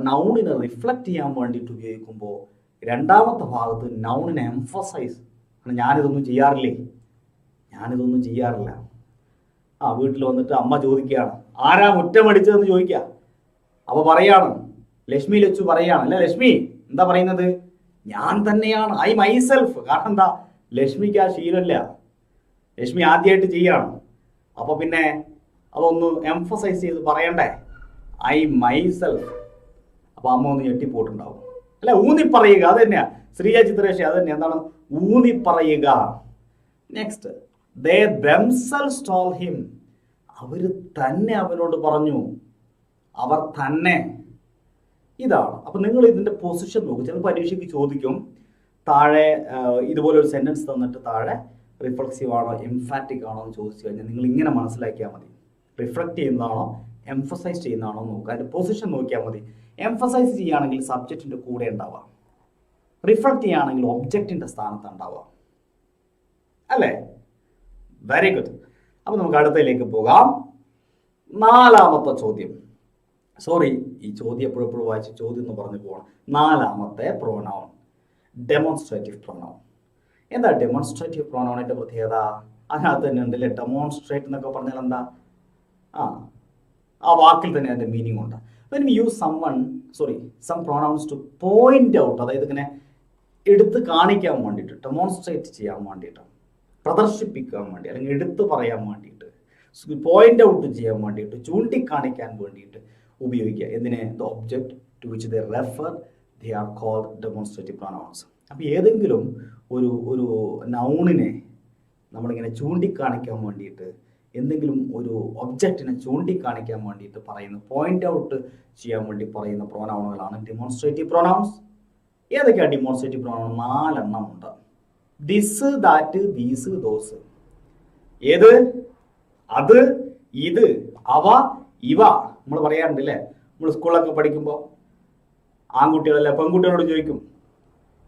നൗണിനെ റിഫ്ലക്റ്റ് ചെയ്യാൻ വേണ്ടിയിട്ട് ഉപയോഗിക്കുമ്പോൾ രണ്ടാമത്തെ ഭാഗത്ത് നൗണിനെ എംഫസൈസ്. ഞാനിതൊന്നും ചെയ്യാറില്ലേ, ഞാനിതൊന്നും ചെയ്യാറില്ല. വീട്ടിൽ വന്നിട്ട് അമ്മ ചോദിക്കുകയാണ്, ആരാ മുറ്റമടിച്ചതെന്ന് ചോദിക്കുക. അപ്പോൾ പറയാണ്, ലക്ഷ്മി ലച്ചു പറയാണ്, അല്ലേ ലക്ഷ്മി എന്താ പറയുന്നത്? ഞാൻ തന്നെയാണ്, ഐ മൈസെൽഫ്. കാരണം എന്താ? ലക്ഷ്മിക്ക് ആ ശീലമില്ല, ലക്ഷ്മി ആദ്യമായിട്ട് ചെയ്യാണ്. അപ്പോൾ പിന്നെ അതൊന്ന് എംഫസൈസ് ചെയ്ത് പറയണ്ടേ, ഐ മൈസെൽഫ്. അപ്പോൾ അമ്മ ഒന്ന് ഞെട്ടിപ്പോയിട്ടുണ്ടാവും, അല്ല? ഊന്നി പറയുക, അത് തന്നെയാ ശ്രീയ ചിത്രേഷ, അത് തന്നെ. എന്താണ് ഊന്നി പറയുക? Next, they themselves told him, അവർ തന്നെ അവനോട് പറഞ്ഞു. അവർ തന്നെ, ഇതാണ്. അപ്പൊ നിങ്ങൾ ഇതിന്റെ പൊസിഷൻ നോക്കും. ചില പരീക്ഷയ്ക്ക് ചോദിക്കും, താഴെ ഇതുപോലെ ഒരു സെന്റൻസ് തന്നിട്ട് താഴെ റിഫ്ലക്സീവ് ആണോ എംഫാറ്റിക് ആണോ എന്ന് ചോദിച്ചു കഴിഞ്ഞാൽ നിങ്ങൾ ഇങ്ങനെ മനസ്സിലാക്കിയാൽ മതി. റിഫ്ലക്റ്റ് ചെയ്യുന്നതാണോ എംഫസൈസ് ചെയ്യുന്നതാണോ നോക്കുക. അതിന്റെ പൊസിഷൻ നോക്കിയാൽ മതി. എംഫസൈസ് ചെയ്യുകയാണെങ്കിൽ സബ്ജക്റ്റിന്റെ കൂടെ ഉണ്ടാവാം, റിഫ്ലക്റ്റ് ചെയ്യുകയാണെങ്കിൽ ഒബ്ജക്റ്റിന്റെ സ്ഥാനത്ത് ഉണ്ടാവാം, അല്ലേ? Very good. അപ്പൊ നമുക്ക് അടുത്തതിലേക്ക് പോകാം. നാലാമത്തെ ചോദ്യം. സോറി, ഈ ചോദ്യം എപ്പോഴെപ്പോഴും വായിച്ച് ചോദ്യം എന്ന് പറഞ്ഞു പോകണം. നാലാമത്തെ പ്രോനൗൺ, ഡെമോൺസ്ട്രേറ്റീവ് പ്രോനൗൺ. എന്താ ഡെമോൺസ്ട്രേറ്റീവ് പ്രോനൗണിന്റെ പ്രത്യേകത? അതിനകത്ത് തന്നെ ഉണ്ടല്ലേ, ഡെമോൺസ്ട്രേറ്റ് എന്നൊക്കെ പറഞ്ഞാൽ എന്താ? ആ വാക്കിൽ തന്നെ അതിന്റെ മീനിങ് ഉണ്ട്. when we use some pronouns to point out, അതായത് ഇങ്ങനെ എടുത്ത് കാണിക്കാൻ വേണ്ടിയിട്ട്, ഡെമോൺസ്ട്രേറ്റ് ചെയ്യാൻ വേണ്ടിയിട്ട്, പ്രദർശിപ്പിക്കാൻ വേണ്ടി, അല്ലെങ്കിൽ എടുത്തു പറയാൻ വേണ്ടിയിട്ട്, പോയിന്റ് ഔട്ട് ചെയ്യാൻ വേണ്ടിയിട്ട്, ചൂണ്ടിക്കാണിക്കാൻ വേണ്ടിയിട്ട് ഉപയോഗിക്കുക. എന്തിനെ? the object to which they refer, they are called demonstrative pronouns. അപ്പോൾ ഏതെങ്കിലും ഒരു നൗണിനെ നമ്മളിങ്ങനെ ചൂണ്ടിക്കാണിക്കാൻ വേണ്ടിയിട്ട്, എന്തെങ്കിലും ഒരു ഒബ്ജക്റ്റിനെ ചൂണ്ടിക്കാണിക്കാൻ വേണ്ടിയിട്ട് പറയുന്ന, പോയിന്റ് ഔട്ട് ചെയ്യാൻ വേണ്ടി പറയുന്ന പ്രോനൗണുകളാണ് ഡെമോൺസ്ട്രേറ്റീവ് പ്രോനൗൺസ്. ഏതൊക്കെയാണ് ഡെമോൺസ്ട്രേറ്റീവ് പ്രോനൗൺ? 4 എണ്ണം ഉണ്ട്. This, that, these, those. ഏത്? അത്, ഇത്, അവ, ഇവ. നമ്മൾ പറയാറുണ്ട് അല്ലേ? നമ്മൾ സ്കൂളിലൊക്കെ പഠിക്കുമ്പോൾ ആൺകുട്ടികളല്ല പെൺകുട്ടികളോട് ചോദിക്കും,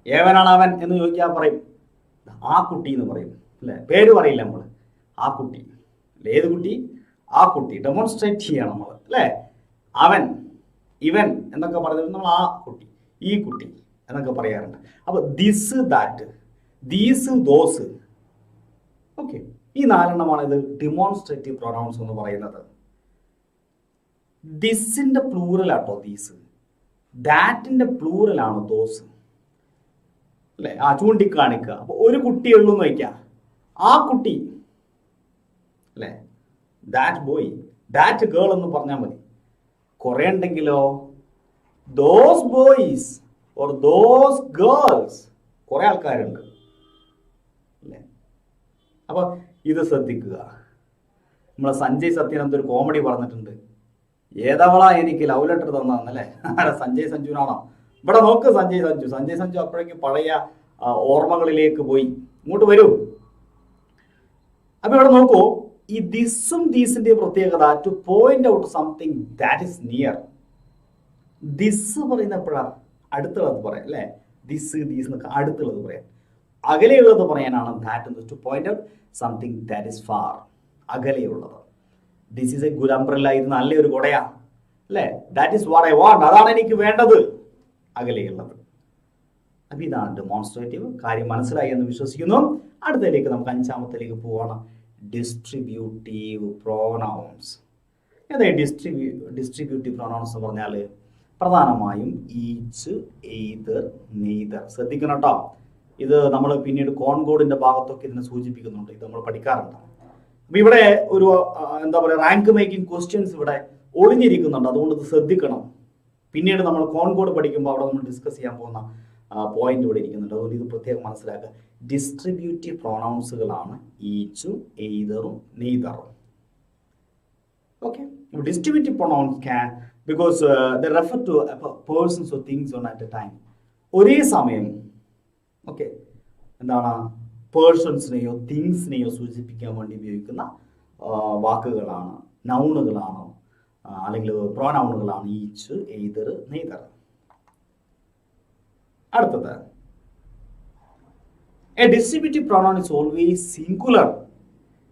ഏവനാണ് അവൻ എന്ന് ചോദിക്കാൻ പറയും ആ കുട്ടി എന്ന് പറയും, അല്ലേ? പേര് പറയില്ല നമ്മൾ, ആ കുട്ടി. ഏത് കുട്ടി? ആ കുട്ടി. ഡെമോൺസ്ട്രേറ്റ് ചെയ്യണം നമ്മൾ, അല്ലേ? അവൻ, ഇവൻ എന്നൊക്കെ പറഞ്ഞിട്ട് നമ്മൾ ആ കുട്ടി, ഈ കുട്ടി എന്നൊക്കെ പറയാറുണ്ട്. അപ്പൊ this, that, these, those. Okay, ഈ 4 എണ്ണമാണ് ഇത് ഡെമോൺസ്ട്രേറ്റീവ് പ്രൊനൗൺസ് എന്ന് പറയുന്നത്. ദിസിന്റെ പ്ലൂറൽ ആട്ടോ ദീസ്, ദാറ്റിന്റെ പ്ലൂറൽ ആണ് ദോസ്, അല്ലെ? ചൂണ്ടിക്കാണിക്കുക. അപ്പൊ ഒരു കുട്ടിയുള്ളൂ എന്ന് വയ്ക്കാം, ആ കുട്ടി, അല്ലെ? ദാറ്റ് ബോയ്, ദാറ്റ് ഗേൾ എന്ന് പറഞ്ഞാൽ മതി. കുറെ ഉണ്ടെങ്കിലോ those boys or those girls, കുറെ ആൾക്കാരുണ്ട്, അല്ലേ? അപ്പൊ ഇത് ശ്രദ്ധിക്കുക. നമ്മളെ സഞ്ജയ് സത്യനന്ദ ഒരു കോമഡി പറഞ്ഞിട്ടുണ്ട്, ഏതവളാ എനിക്ക് ലവ് ലെറ്റർ തന്നതെന്നല്ലേ? സഞ്ജയ് സഞ്ജുനാണോ? ഇവിടെ നോക്ക്, സഞ്ജയ് സഞ്ജു അപ്പോഴേക്കും പഴയ ഓർമ്മകളിലേക്ക് പോയി. ഇങ്ങോട്ട് വരൂ. അപ്പൊ ഇവിടെ നോക്കൂ, ഈ ദിസും ദീസിന്റെ പ്രത്യേകത to point out something that is near. This പറയുന്നപ്പോഴാണ് അടുത്തുള്ളത് പറയാം അല്ലേ, ദിസ് ദീസ് എന്നൊക്കെ അടുത്തുള്ളത് പറയാം. അകലെയുള്ളത് പറയാനാണ് that, to point out something that is far, അകലെയുള്ളത്. This is a good umbrella, ഇത് നല്ലൊരു കൊടയാ അല്ലേ, that is what I want, അതാണ് എനിക്ക് വേണ്ടത്, അകലെയുള്ളത്. അപ്പൊ ഇതാണ് ഡെമോൺസ്ട്രേറ്റീവ്. കാര്യം മനസ്സിലായി എന്ന് വിശ്വസിക്കുന്നു. അടുത്തതിലേക്ക് നമുക്ക് അഞ്ചാമത്തേക്ക് പോവാണ്, ഡിസ്ട്രിബ്യൂട്ടീവ് പ്രോനൗൺസ്. ഏതാ ഡിസ്ട്രിബ്യൂട്ടീവ് പ്രോനൗൺസ് എന്ന് പറഞ്ഞാൽ പ്രധാനമായും ഈച്ച്, എയ്തർ, നെയ്തർ. ശ്രദ്ധിക്കണം കേട്ടോ, ഇത് നമ്മൾ പിന്നീട് കോൺകോഡിന്റെ ഭാഗത്തൊക്കെ ഇതിനെ സൂചിപ്പിക്കുന്നുണ്ട്, ഇത് നമ്മൾ പഠിക്കാറുണ്ട്. അപ്പൊ ഇവിടെ ഒരു എന്താ പറയുക, റാങ്ക് മേക്കിംഗ് ക്വസ്റ്റ്യൻസ് ഇവിടെ ഒളിഞ്ഞിരിക്കുന്നുണ്ട്, അതുകൊണ്ട് ഇത് ശ്രദ്ധിക്കണം. പിന്നീട് നമ്മൾ കോൺകോഡ് പഠിക്കുമ്പോൾ അവിടെ നമ്മൾ ഡിസ്കസ് ചെയ്യാൻ പോകുന്ന പോയിന്റ് ഇവിടെ ഇരിക്കുന്നുണ്ട്, അതുകൊണ്ട് ഇത് പ്രത്യേകം മനസ്സിലാക്കുക. ഡിസ്ട്രിബ്യൂട്ടീവ് പ്രൊനൗൺസുകളാണ് ഈച്ചും, എയ്തറും, നെയ്തറും. Okay, distributive pronouns can because they refer to persons or things one at a time. ഒരേ സമയം ഓക്കെ എന്താണ് പേഴ്സൺസിനെയോ തിങ്സിനെയോ സൂചിപ്പിക്കാൻ വേണ്ടി ഉപയോഗിക്കുന്ന വാക്കുകളാണ്, നൗണുകളാണ്, അല്ലെങ്കിൽ പ്രോനൗണുകളാണ് ഈച്ച്, എയ്തർ, നെയ്തർ. അടുത്തത്, a distributive pronoun is always singular.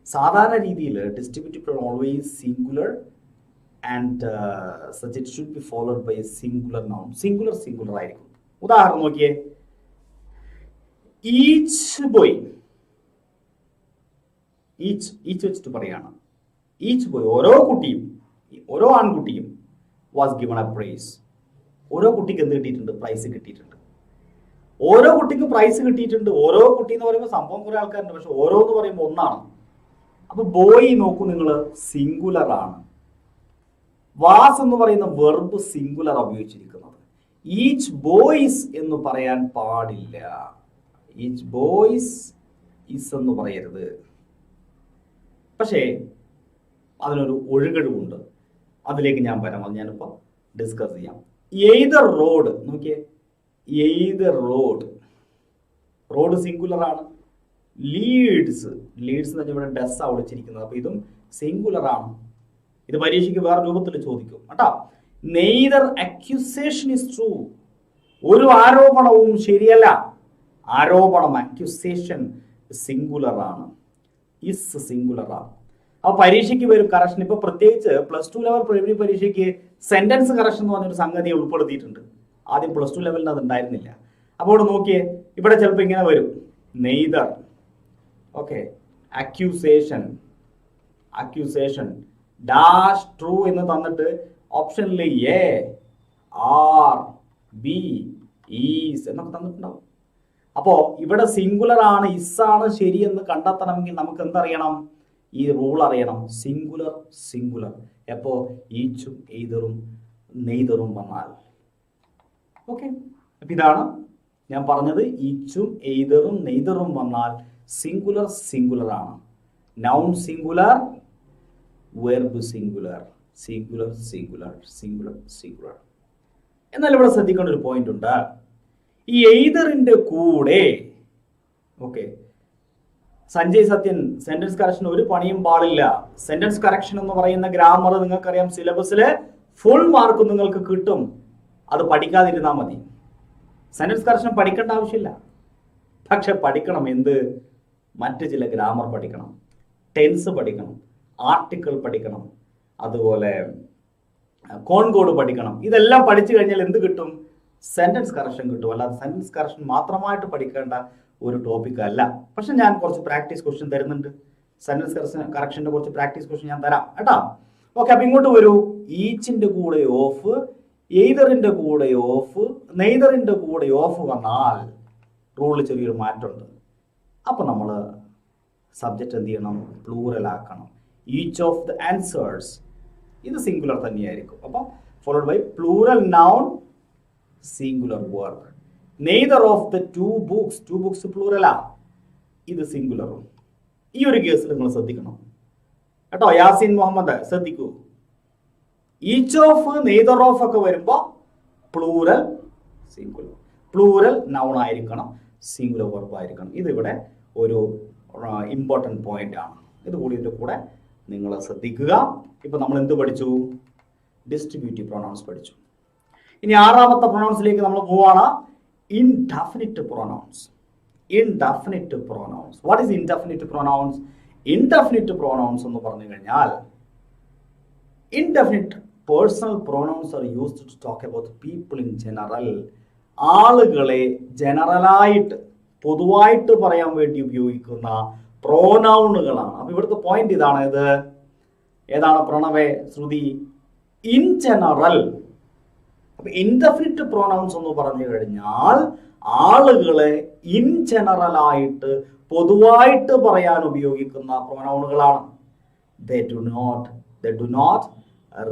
സാധാരണ രീതിയിൽ distributive pronoun always singular and such it should be followed by a singular noun. Singular ആയിരിക്കും. ഉദാഹരണം നോക്കിയേ, ഈച്ച് ബോയ്, ഈച്ച് വെച്ചിട്ട് പറയാണ്, ഈച്ച് ബോയ് ഓരോ കുട്ടിയും, ഓരോ ആൺകുട്ടിയും വാസ് ഗിവൺ എ പ്രൈസ്. ഓരോ കുട്ടിക്ക് എന്ത് കിട്ടിയിട്ടുണ്ട്? പ്രൈസ് കിട്ടിയിട്ടുണ്ട്. ഓരോ കുട്ടിക്കും പ്രൈസ് കിട്ടിയിട്ടുണ്ട്. ഓരോ കുട്ടി എന്ന് പറയുമ്പോൾ സംഭവം കുറെ ആൾക്കാരുണ്ട്, പക്ഷെ ഓരോ എന്ന് പറയുമ്പോൾ ഒന്നാണ്. അപ്പൊ ബോയ് നോക്കൂ നിങ്ങൾ, സിംഗുലർ ആണ്. വാസ് എന്ന് പറയുന്ന വെർബ് സിംഗുലർ ഉപയോഗിച്ചിരിക്കുന്നത്. ഈച്ച് ബോയ്സ് എന്ന് പറയാൻ പാടില്ല. ഈച്ച് ബോയ്സ് ഇസ് എന്ന് പറയരുത്. പക്ഷേ അതിനൊരു ഒഴുകഴിവുണ്ട്, അതിലേക്ക് ഞാൻ വരാം, അത് ഞാനിപ്പോൾ ഡിസ്കസ് ചെയ്യാം. എയ്തർ റോഡ് നോക്കിയേ, എയ്തർ റോഡ് സിംഗുലർ ആണ്. ലീഡ്സ് എന്ന് പറഞ്ഞാൽ ഇവിടെ ഡെസ്സാ വിളിച്ചിരിക്കുന്നത്, അപ്പൊ ഇതും സിംഗുലർ ആണ്. ഇത് പരീക്ഷയ്ക്ക് വേറെ രൂപത്തിൽ ചോദിക്കും കേട്ടോ. നെയ്തർ അക്യൂസേഷൻ ഇസ് ട്രൂ, ഒരു ആരോപണവും ശരിയല്ല. ആരോപണം അക്യൂസേഷൻ സിംഗുലർ ആണ്, ഇസ് സിംഗുലർ ആണ്. അപ്പൊ പരീക്ഷയ്ക്ക് വരും കറക്ഷൻ. ഇപ്പൊ പ്രത്യേകിച്ച് +2 ലെവൽ പ്രിലിമിനറി പരീക്ഷയ്ക്ക് സെന്റൻസ് കറക്ഷൻ എന്ന് പറഞ്ഞൊരു സംഗതി ഉൾപ്പെടുത്തിയിട്ടുണ്ട്. ആദ്യം +2 ലെവലിന് അത് ഉണ്ടായിരുന്നില്ല. അപ്പോൾ ഇവിടെ നോക്കിയേ, ഇവിടെ ചിലപ്പോൾ ഇങ്ങനെ വരും, neither, okay, accusation dash true എന്ന് തന്നിട്ട് ഓപ്ഷനിൽ എ, ആർ, ബി, ഈസ് എന്നൊക്കെ തന്നിട്ടുണ്ടാവും. അപ്പോ ഇവിടെ സിംഗുലർ ആണ്, ഇസ്സാണ് ശരിയെന്ന് കണ്ടെത്തണമെങ്കിൽ നമുക്ക് എന്തറിയണം? ഈ റൂൾ അറിയണം, സിംഗുലർ. എപ്പോ? ഈച്ചും, എയ്തറും, നെയ്തറും വന്നാൽ. ഓക്കെ, അപ്പൊ ഇതാണ് ഞാൻ പറഞ്ഞത്. ഈച്ചും, എയ്തറും, നെയ്തറും വന്നാൽ സിംഗുലർ ആണ്. Noun singular, verb singular. എന്നാൽ ഇവിടെ ശ്രദ്ധിക്കേണ്ട ഒരു പോയിന്റ് ഉണ്ട്. ഈ എയ്തറിന്റെ കൂടെ okay Sanjay Sathyan sentence correction ഒരു പണിയും പാടില്ല. സെന്റൻസ് കറക്ഷൻ എന്ന് പറയുന്ന ഗ്രാമർ നിങ്ങൾക്കറിയാം, സിലബസില് ഫുൾ മാർക്ക് നിങ്ങൾക്ക് കിട്ടും. അത് പഠിക്കാതിരുന്നാൽ മതി. സെന്റൻസ് കറക്ഷൻ പഠിക്കേണ്ട ആവശ്യമില്ല, പക്ഷെ പഠിക്കണം എന്ത്? മറ്റ് ചില ഗ്രാമർ പഠിക്കണം, ടെൻസ് പഠിക്കണം, ആർട്ടിക്കിൾ പഠിക്കണം, അതുപോലെ കോൺകോഡ് പഠിക്കണം. ഇതെല്ലാം പഠിച്ചു കഴിഞ്ഞാൽ എന്ത് കിട്ടും? സെന്റൻസ് കറക്ഷൻ കിട്ടും. അല്ലാതെ സെന്റൻസ് കറക്ഷൻ മാത്രമായിട്ട് പഠിക്കേണ്ട ഒരു ടോപ്പിക് അല്ല. പക്ഷെ ഞാൻ കുറച്ച് പ്രാക്ടീസ് ക്വസ്റ്റ്യൻ തരുന്നുണ്ട്. സെന്റൻസ് കറക്ഷന്റെ കുറച്ച് പ്രാക്ടീസ് ക്വസ്റ്റ്യൻ ഞാൻ തരാം കേട്ടോ. ഓക്കെ, അപ്പൊ ഇങ്ങോട്ട് വരൂ. ഈച്ചിന്റെ കൂടെ ഓഫ്, എയ്തറിന്റെ കൂടെ ഓഫ്, നെയ്തറിന്റെ കൂടെ ഓഫ് വന്നാൽ റൂളിൽ ചെറിയൊരു മാറ്റമുണ്ട്. അപ്പൊ നമ്മൾ സബ്ജക്റ്റ് എന്ത് ചെയ്യണം? പ്ലൂറൽ ആക്കണം. ഈച്ച് ഓഫ് ദ ആൻസേഴ്സ്, ഇത് സിംഗുലർ തന്നെയായിരിക്കും. അപ്പൊ followed by plural noun, singular verb. Neither of the two books പ്ലൂറലാ, ഇത് സിംഗുലറും. ഈ ഒരു കേസിൽ നിങ്ങൾ ശ്രദ്ധിക്കണം കേട്ടോ. യാസിൻ മുഹമ്മദ് ശ്രദ്ധിക്കൂ. ഈച്ച് ഓഫ്, നെയ്തർ ഓഫ് ഒക്കെ വരുമ്പോ പ്ലൂറൽ സിംഗുലർ. പ്ലൂറൽ നൗൺ ആയിരിക്കണം, സിംഗുലർ വെർബ് ആയിരിക്കണം. ഇതിവിടെ ഒരു ഇമ്പോർട്ടൻറ്റ് പോയിന്റ് ആണ്. ഇത് കൂടി ഇതിന്റെ കൂടെ നിങ്ങൾ ശ്രദ്ധിക്കുക. ഇപ്പൊ നമ്മൾ എന്ത് പഠിച്ചു? ഡിസ്ട്രിബ്യൂട്ടീവ് പ്രൊനൗൺസ് പഠിച്ചു. ഇനി ആറാമത്തെ പ്രൊനൗൺസിലേക്ക് നമ്മൾ പോവാണ്. Indefinite pronouns. Indefinite pronouns. What is indefinite pronouns? Indefinite pronouns എന്ന് പറഞ്ഞു കഴിഞ്ഞാൽ indefinite personal pronouns are used to talk about people in general. ആളുകളെ ജനറലായിട്ട് പൊതുവായിട്ട് പറയാൻ വേണ്ടി ഉപയോഗിക്കുന്ന പ്രോനൗണുകളാണ്. അപ്പൊ ഇവിടുത്തെ പോയിന്റ് ഇതാണ്. ഇത് ഏതാണ് പ്രണവേ ശ്രുതി? In general. അപ്പൊ ഇൻഡെഫിനിറ്റ് പ്രോനൗൺസ് എന്ന് പറഞ്ഞു കഴിഞ്ഞാൽ ആളുകളെ ഇൻ ജനറൽ ആയിട്ട് പൊതുവായിട്ട് പറയാൻ ഉപയോഗിക്കുന്ന പ്രോനൗണുകളാണ്. They do not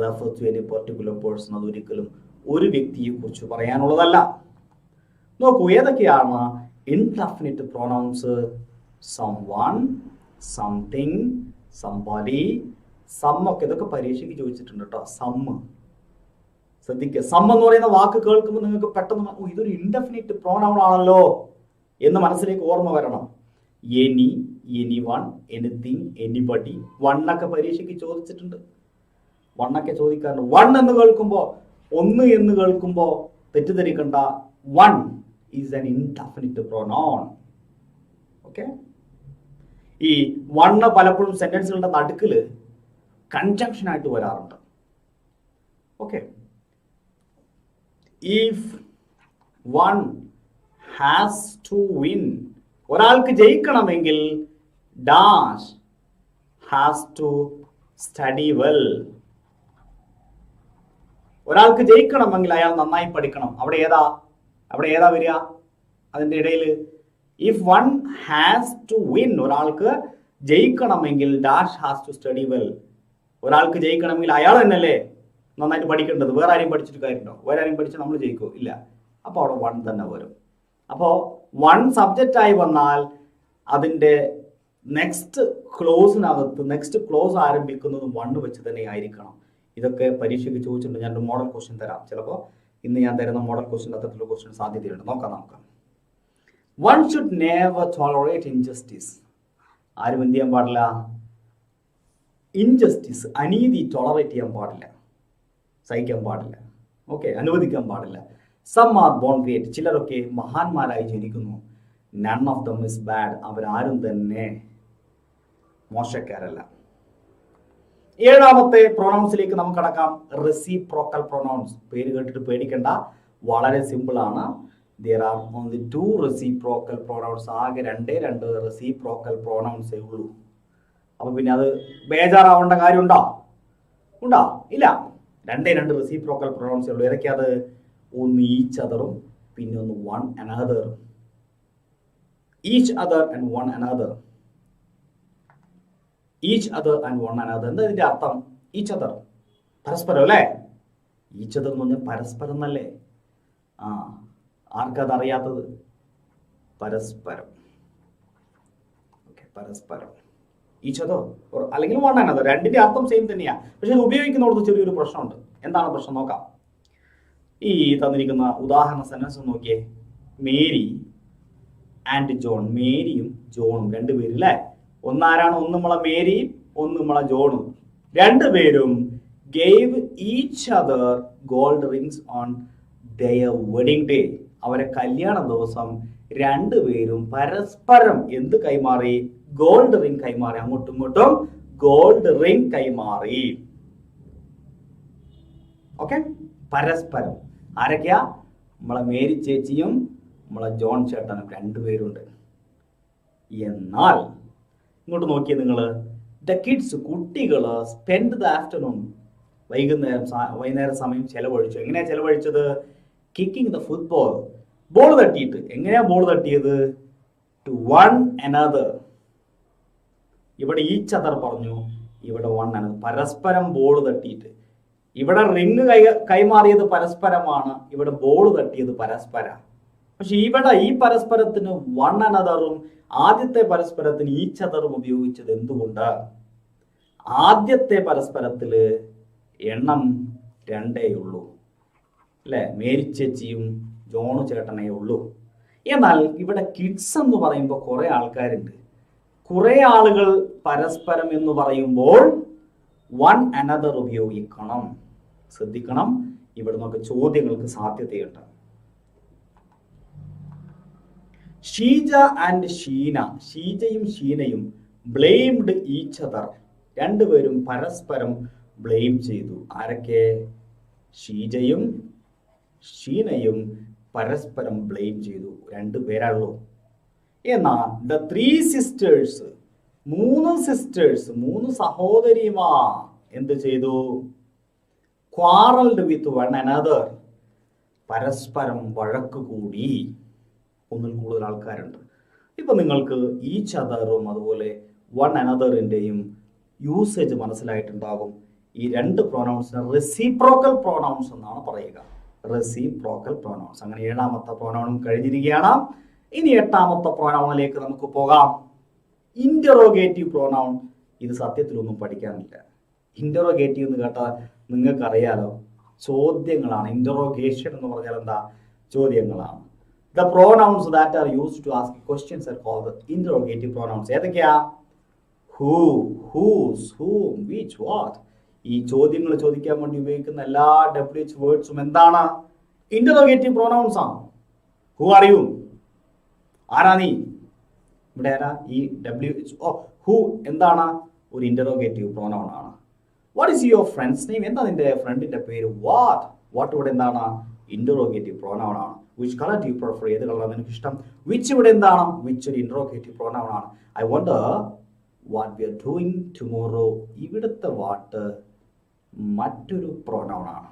refer to any particular person. അതൊരിക്കലും ഒരു വ്യക്തിയെ കുറിച്ച് പറയാനുള്ളതല്ല. നോക്കൂ, ഏതൊക്കെയാണ് indefinite pronouns? someone, something, somebody, some ഒക്കെ ഇതൊക്കെ പരീക്ഷയ്ക്ക് ചോദിച്ചിട്ടുണ്ട് കേട്ടോ. സം ശ്രദ്ധിക്കുക. സം എന്ന് പറയുന്ന വാക്ക് കേൾക്കുമ്പോൾ നിങ്ങൾക്ക് പെട്ടെന്ന് ഇതൊരു ഇൻഡെഫിനിറ്റ് പ്രോനൗൺ ആണല്ലോ എന്ന് മനസ്സിലേക്ക് ഓർമ്മ വരണം. എനി, എനിവൺ, എനിത്തിങ്, എനിബഡി, വണ്ണൊക്കെ പരീക്ഷയ്ക്ക് ചോദിച്ചിട്ടുണ്ട്. വണ്ണൊക്കെ ചോദിക്കാറുണ്ട്. വൺ എന്ന് കേൾക്കുമ്പോൾ, ഒന്ന് എന്ന് കേൾക്കുമ്പോൾ തെറ്റിദ്ധരിക്കണ്ട. One is an indefinite pronoun. Okay. ഈ വണ്ണ് പലപ്പോഴും സെന്റൻസുകളുടെ നടുക്കിൽ കൺജങ്ഷൻ ആയിട്ട് വരാറുണ്ട്. Okay. If one has to win, ഒരാൾക്ക് ജയിക്കണമെങ്കിൽ dash has to study well. ഒരാൾക്ക് ജയിക്കണമെങ്കിൽ അയാൾ നന്നായി പഠിക്കണം. അവിടെ ഏതാ വരിക? അതിന്റെ ഇടയിൽ if one has to win, ഒരാൾക്ക് ജയിക്കണമെങ്കിൽ dash has to study well. ഒരാൾക്ക് ജയിക്കണമെങ്കിൽ അയാൾ തന്നെയല്ലേ നന്നായിട്ട് പഠിക്കേണ്ടത്. വേറെ ആരെയും പഠിച്ചിട്ട് കാര്യമുണ്ടോ? വേറെ ആരെയും പഠിച്ച് നമ്മൾ ജയിക്കോ? ഇല്ല. അപ്പോൾ അവിടെ വൺ തന്നെ വരും. അപ്പോൾ വൺ സബ്ജക്റ്റായി വന്നാൽ അതിൻ്റെ നെക്സ്റ്റ് ക്ലോസിനകത്ത് നെക്സ്റ്റ് ക്ലോസ് ആരംഭിക്കുന്നതും വണ്ണ് വെച്ച് തന്നെ ആയിരിക്കണം. ഇതൊക്കെ പരീക്ഷയ്ക്ക് ചോദിച്ചിട്ടുണ്ട്. ഞാനൊരു മോഡൽ ക്വസ്റ്റ്യൻ തരാം. ചിലപ്പോൾ ഇന്ന് ഞാൻ തരുന്ന മോഡൽ ക്വസ്റ്റ്യൻ അത്തരത്തിലുള്ള ക്വസ്റ്റ്യൻ സാധ്യതയുണ്ട്. നോക്കാം. One should never tolerate injustice. ആരും എന്ത് ചെയ്യാൻ പാടില്ല? ഇൻജസ്റ്റിസ്, അനീതി ടോളറേറ്റ് ചെയ്യാൻ പാടില്ല, സഹിക്കാൻ പാടില്ല. ഓക്കെ, അനുവദിക്കാൻ പാടില്ല. Some are born great. ചിലരൊക്കെ മഹാന്മാരായി ജനിക്കുന്നു. None of them is bad. അവരാരും തന്നെ മോശക്കാരല്ല. ഏഴാമത്തെ പ്രൊനൗൺസിലേക്ക് നമുക്ക് കടക്കാം. Reciprocal pronouns. പേര് കേട്ടിട്ട് പേടിക്കണ്ട, വളരെ സിമ്പിൾ ആണ്. There are only two reciprocal pronouns. ആകെ രണ്ട് റെസിപ്രോക്കൽ പ്രോനൗൺസേ ഉള്ളൂ. അപ്പൊ പിന്നെ അത് ബേജാറാവേണ്ട കാര്യമുണ്ടോ? ഇല്ല. രണ്ട് റെസിപ്രോക്കൽ പ്രോനൗൺസേ ഉള്ളൂ. ഏതൊക്കെയത്? ഒന്ന് ഈച്ച് അതറും പിന്നെ ഒന്ന് one another. Each other and one another. Each other and one another. എന്താ ഇതിന്റെ അർത്ഥം? ഈച്ച് അതർ പരസ്പരം അല്ലേ? ഈച്ച് അതർ എന്ന് പറഞ്ഞാൽ പരസ്പരം എന്നല്ലേ? ആർക്കതറിയാത്തത്? പരസ്പരം. ഓക്കെ, പരസ്പരം. ഈച്ച് അതർ അല്ലെങ്കിൽ വൺ അനദർ. രണ്ടിന്റെ അർത്ഥം സെയിം തന്നെയാണ്. പക്ഷെ ഇത് ഉപയോഗിക്കുന്നിടത്ത് ചെറിയൊരു പ്രശ്നമുണ്ട്. എന്താണ് പ്രശ്നം നോക്കാം. ഈ തന്നിരിക്കുന്ന ഉദാഹരണ സെന്റൻസ് നോക്കിയേ. Mary and John. മേരിയും ജോണും രണ്ടുപേരും അല്ലേ? ഒന്നാരാണ്? ഒന്ന് നമ്മളെ മേരി, ഒന്ന് നമ്മളെ ജോണും. രണ്ടുപേരും gave each other gold rings on their wedding day. അവരെ കല്യാണ ദിവസം രണ്ടുപേരും പരസ്പരം എന്ത് കൈമാറി? ഗോൾഡ് റിംഗ് കൈമാറി. അങ്ങോട്ടും ഇങ്ങോട്ടും ഗോൾഡ് റിംഗ് കൈമാറി. ഓക്കെ, പരസ്പരം. ആരൊക്കെയാ? നമ്മളെ മേരി ചേച്ചിയും നമ്മളെ ജോൺ ചേട്ടനും രണ്ടുപേരുണ്ട്. എന്നാൽ ഇങ്ങോട്ട് നോക്കിയേ നിങ്ങൾ. ദ കിഡ്സ്, കുട്ടികൾ സ്പെൻഡ് ദ ആഫ്റ്റർനൂൺ, വൈകുന്നേരം സമയം ചെലവഴിച്ചു. എങ്ങനെയാ ചെലവഴിച്ചത്? Kicking the football. ബോൾ തട്ടിയിട്ട്. എങ്ങനെയാ ബോൾ തട്ടിയത്? To one another. ഇവിടെ ഈച്ച് അതർ പറഞ്ഞു, ഇവിടെ വൺ അനദർ. പരസ്പരം ബോൾ തട്ടിയിട്ട്. ഇവിടെ റിങ് കൈമാറിയത് പരസ്പരമാണ്, ഇവിടെ ബോൾ തട്ടിയത് പരസ്പര. പക്ഷെ ഇവിടെ ഈ പരസ്പരത്തിന് വൺ അനദറും ആദ്യത്തെ പരസ്പരത്തിന് ഈച്ച് അതറും ഉപയോഗിച്ചത് എന്തുകൊണ്ട്? ആദ്യത്തെ പരസ്പരത്തില് എണ്ണം രണ്ടേ ഉള്ളൂ അല്ലെ? മേരി ചേച്ചിയും ജോണു ചേട്ടനേ ഉള്ളൂ. എന്നാൽ ഇവിടെ കിഡ്സ് എന്ന് പറയുമ്പോൾ കുറെ ആൾക്കാരുണ്ട്. കുറെ ആളുകൾ പരസ്പരം എന്ന് പറയുമ്പോൾ വൺ അനദർ ഉപയോഗിക്കണം. ശ്രദ്ധിക്കണം, ഇവിടെ നമുക്ക് ചോദ്യങ്ങൾക്ക് സാധ്യതയുണ്ട്. ഷീജ ആൻഡ് ഷീന, ഷീജയും ഷീനയും ബ്ലെയിംഡ് ഈച്ച് അതർ, രണ്ടുപേരും പരസ്പരം ബ്ലെയിം ചെയ്തു. ആരൊക്കെ? ഷീജയും ഷീനയും പരസ്പരം ബ്ലെയിം ചെയ്തു. രണ്ടുപേരാണല്ലോ. എന്നാൽ ദ ത്രീ സിസ്റ്റേഴ്സ്, മൂന്ന് സഹോദരിമാർ എന്ത് ചെയ്തു? ക്വാറൽഡ് വിത്ത് വൺ അനദർ, പരസ്പരം വഴക്ക് കൂടി. ഒന്നിൽ കൂടുതൽ ആൾക്കാരുണ്ട്. ഇപ്പൊ നിങ്ങൾക്ക് ഈച്ച് അതറും അതുപോലെ വൺ അനദറിന്റെയും യൂസേജ് മനസ്സിലായിട്ടുണ്ടാകും. ഈ രണ്ട് പ്രോനൗൺസിനെ റെസിപ്രോക്കൽ പ്രോനൗൺസ് എന്നാണ് പറയുക. Reciprocal pronouns. അങ്ങനെ 7ാമത്തെ പ്രോനൗണും കഴിഞ്ഞിരിക്കുകയാണ്. ഇനി 8ാമത്തെ പ്രോനൗണിലേക്ക് നമുക്ക് പോകാം. Interrogative pronoun. ഇത് സത്യത്തിലൊന്നും പഠിക്കാനില്ല. ഇന്ററോഗേറ്റീവ് എന്ന് കേട്ടാൽ നിങ്ങൾക്കറിയാലോ, ചോദ്യങ്ങളാണ്. ഇന്ററോഗേഷൻ എന്ന് പറഞ്ഞാൽ എന്താ? ചോദ്യങ്ങളാണ്. The pronouns that are used to ask questions are called the interrogative pronouns. ഏതൊക്കെയാ? Who, whose, whom, which, what. ഈ ചോദ്യങ്ങൾ ചോദിക്കാൻ വേണ്ടി ഉപയോഗിക്കുന്ന എല്ലാ WH വേർഡ്സും എന്താണ്? ഇന്ററോഗേറ്റീവ് പ്രോനൗൺസ് ആണ്. Who are you? ആരാ നീ? ഇവിടെ ആരാ? ഈ WH. Who എന്താണ്? ഒരു ഇന്ററോഗേറ്റീവ് പ്രോനൗൺ ആണ്. What is your friend's name? എന്താ നിന്റെ ഫ്രണ്ടിന്റെ പേര്? What. What ഇവിടെ എന്താണ്? ഇന്ററോഗേറ്റീവ് പ്രോനൗൺ ആണ്. Which color do you prefer? ഏത് കളറാണ് നിനക്ക് ഇഷ്ടം? Which ഇവിടെ എന്താണ്? Which ഒരു ഇന്ററോഗേറ്റീവ് പ്രോനൗൺ ആണ്. I wonder what we are doing tomorrow. ഇവിടുത്തെ വാട്ട് മറ്റൊരു പ്രോനൗൺ ആണ്.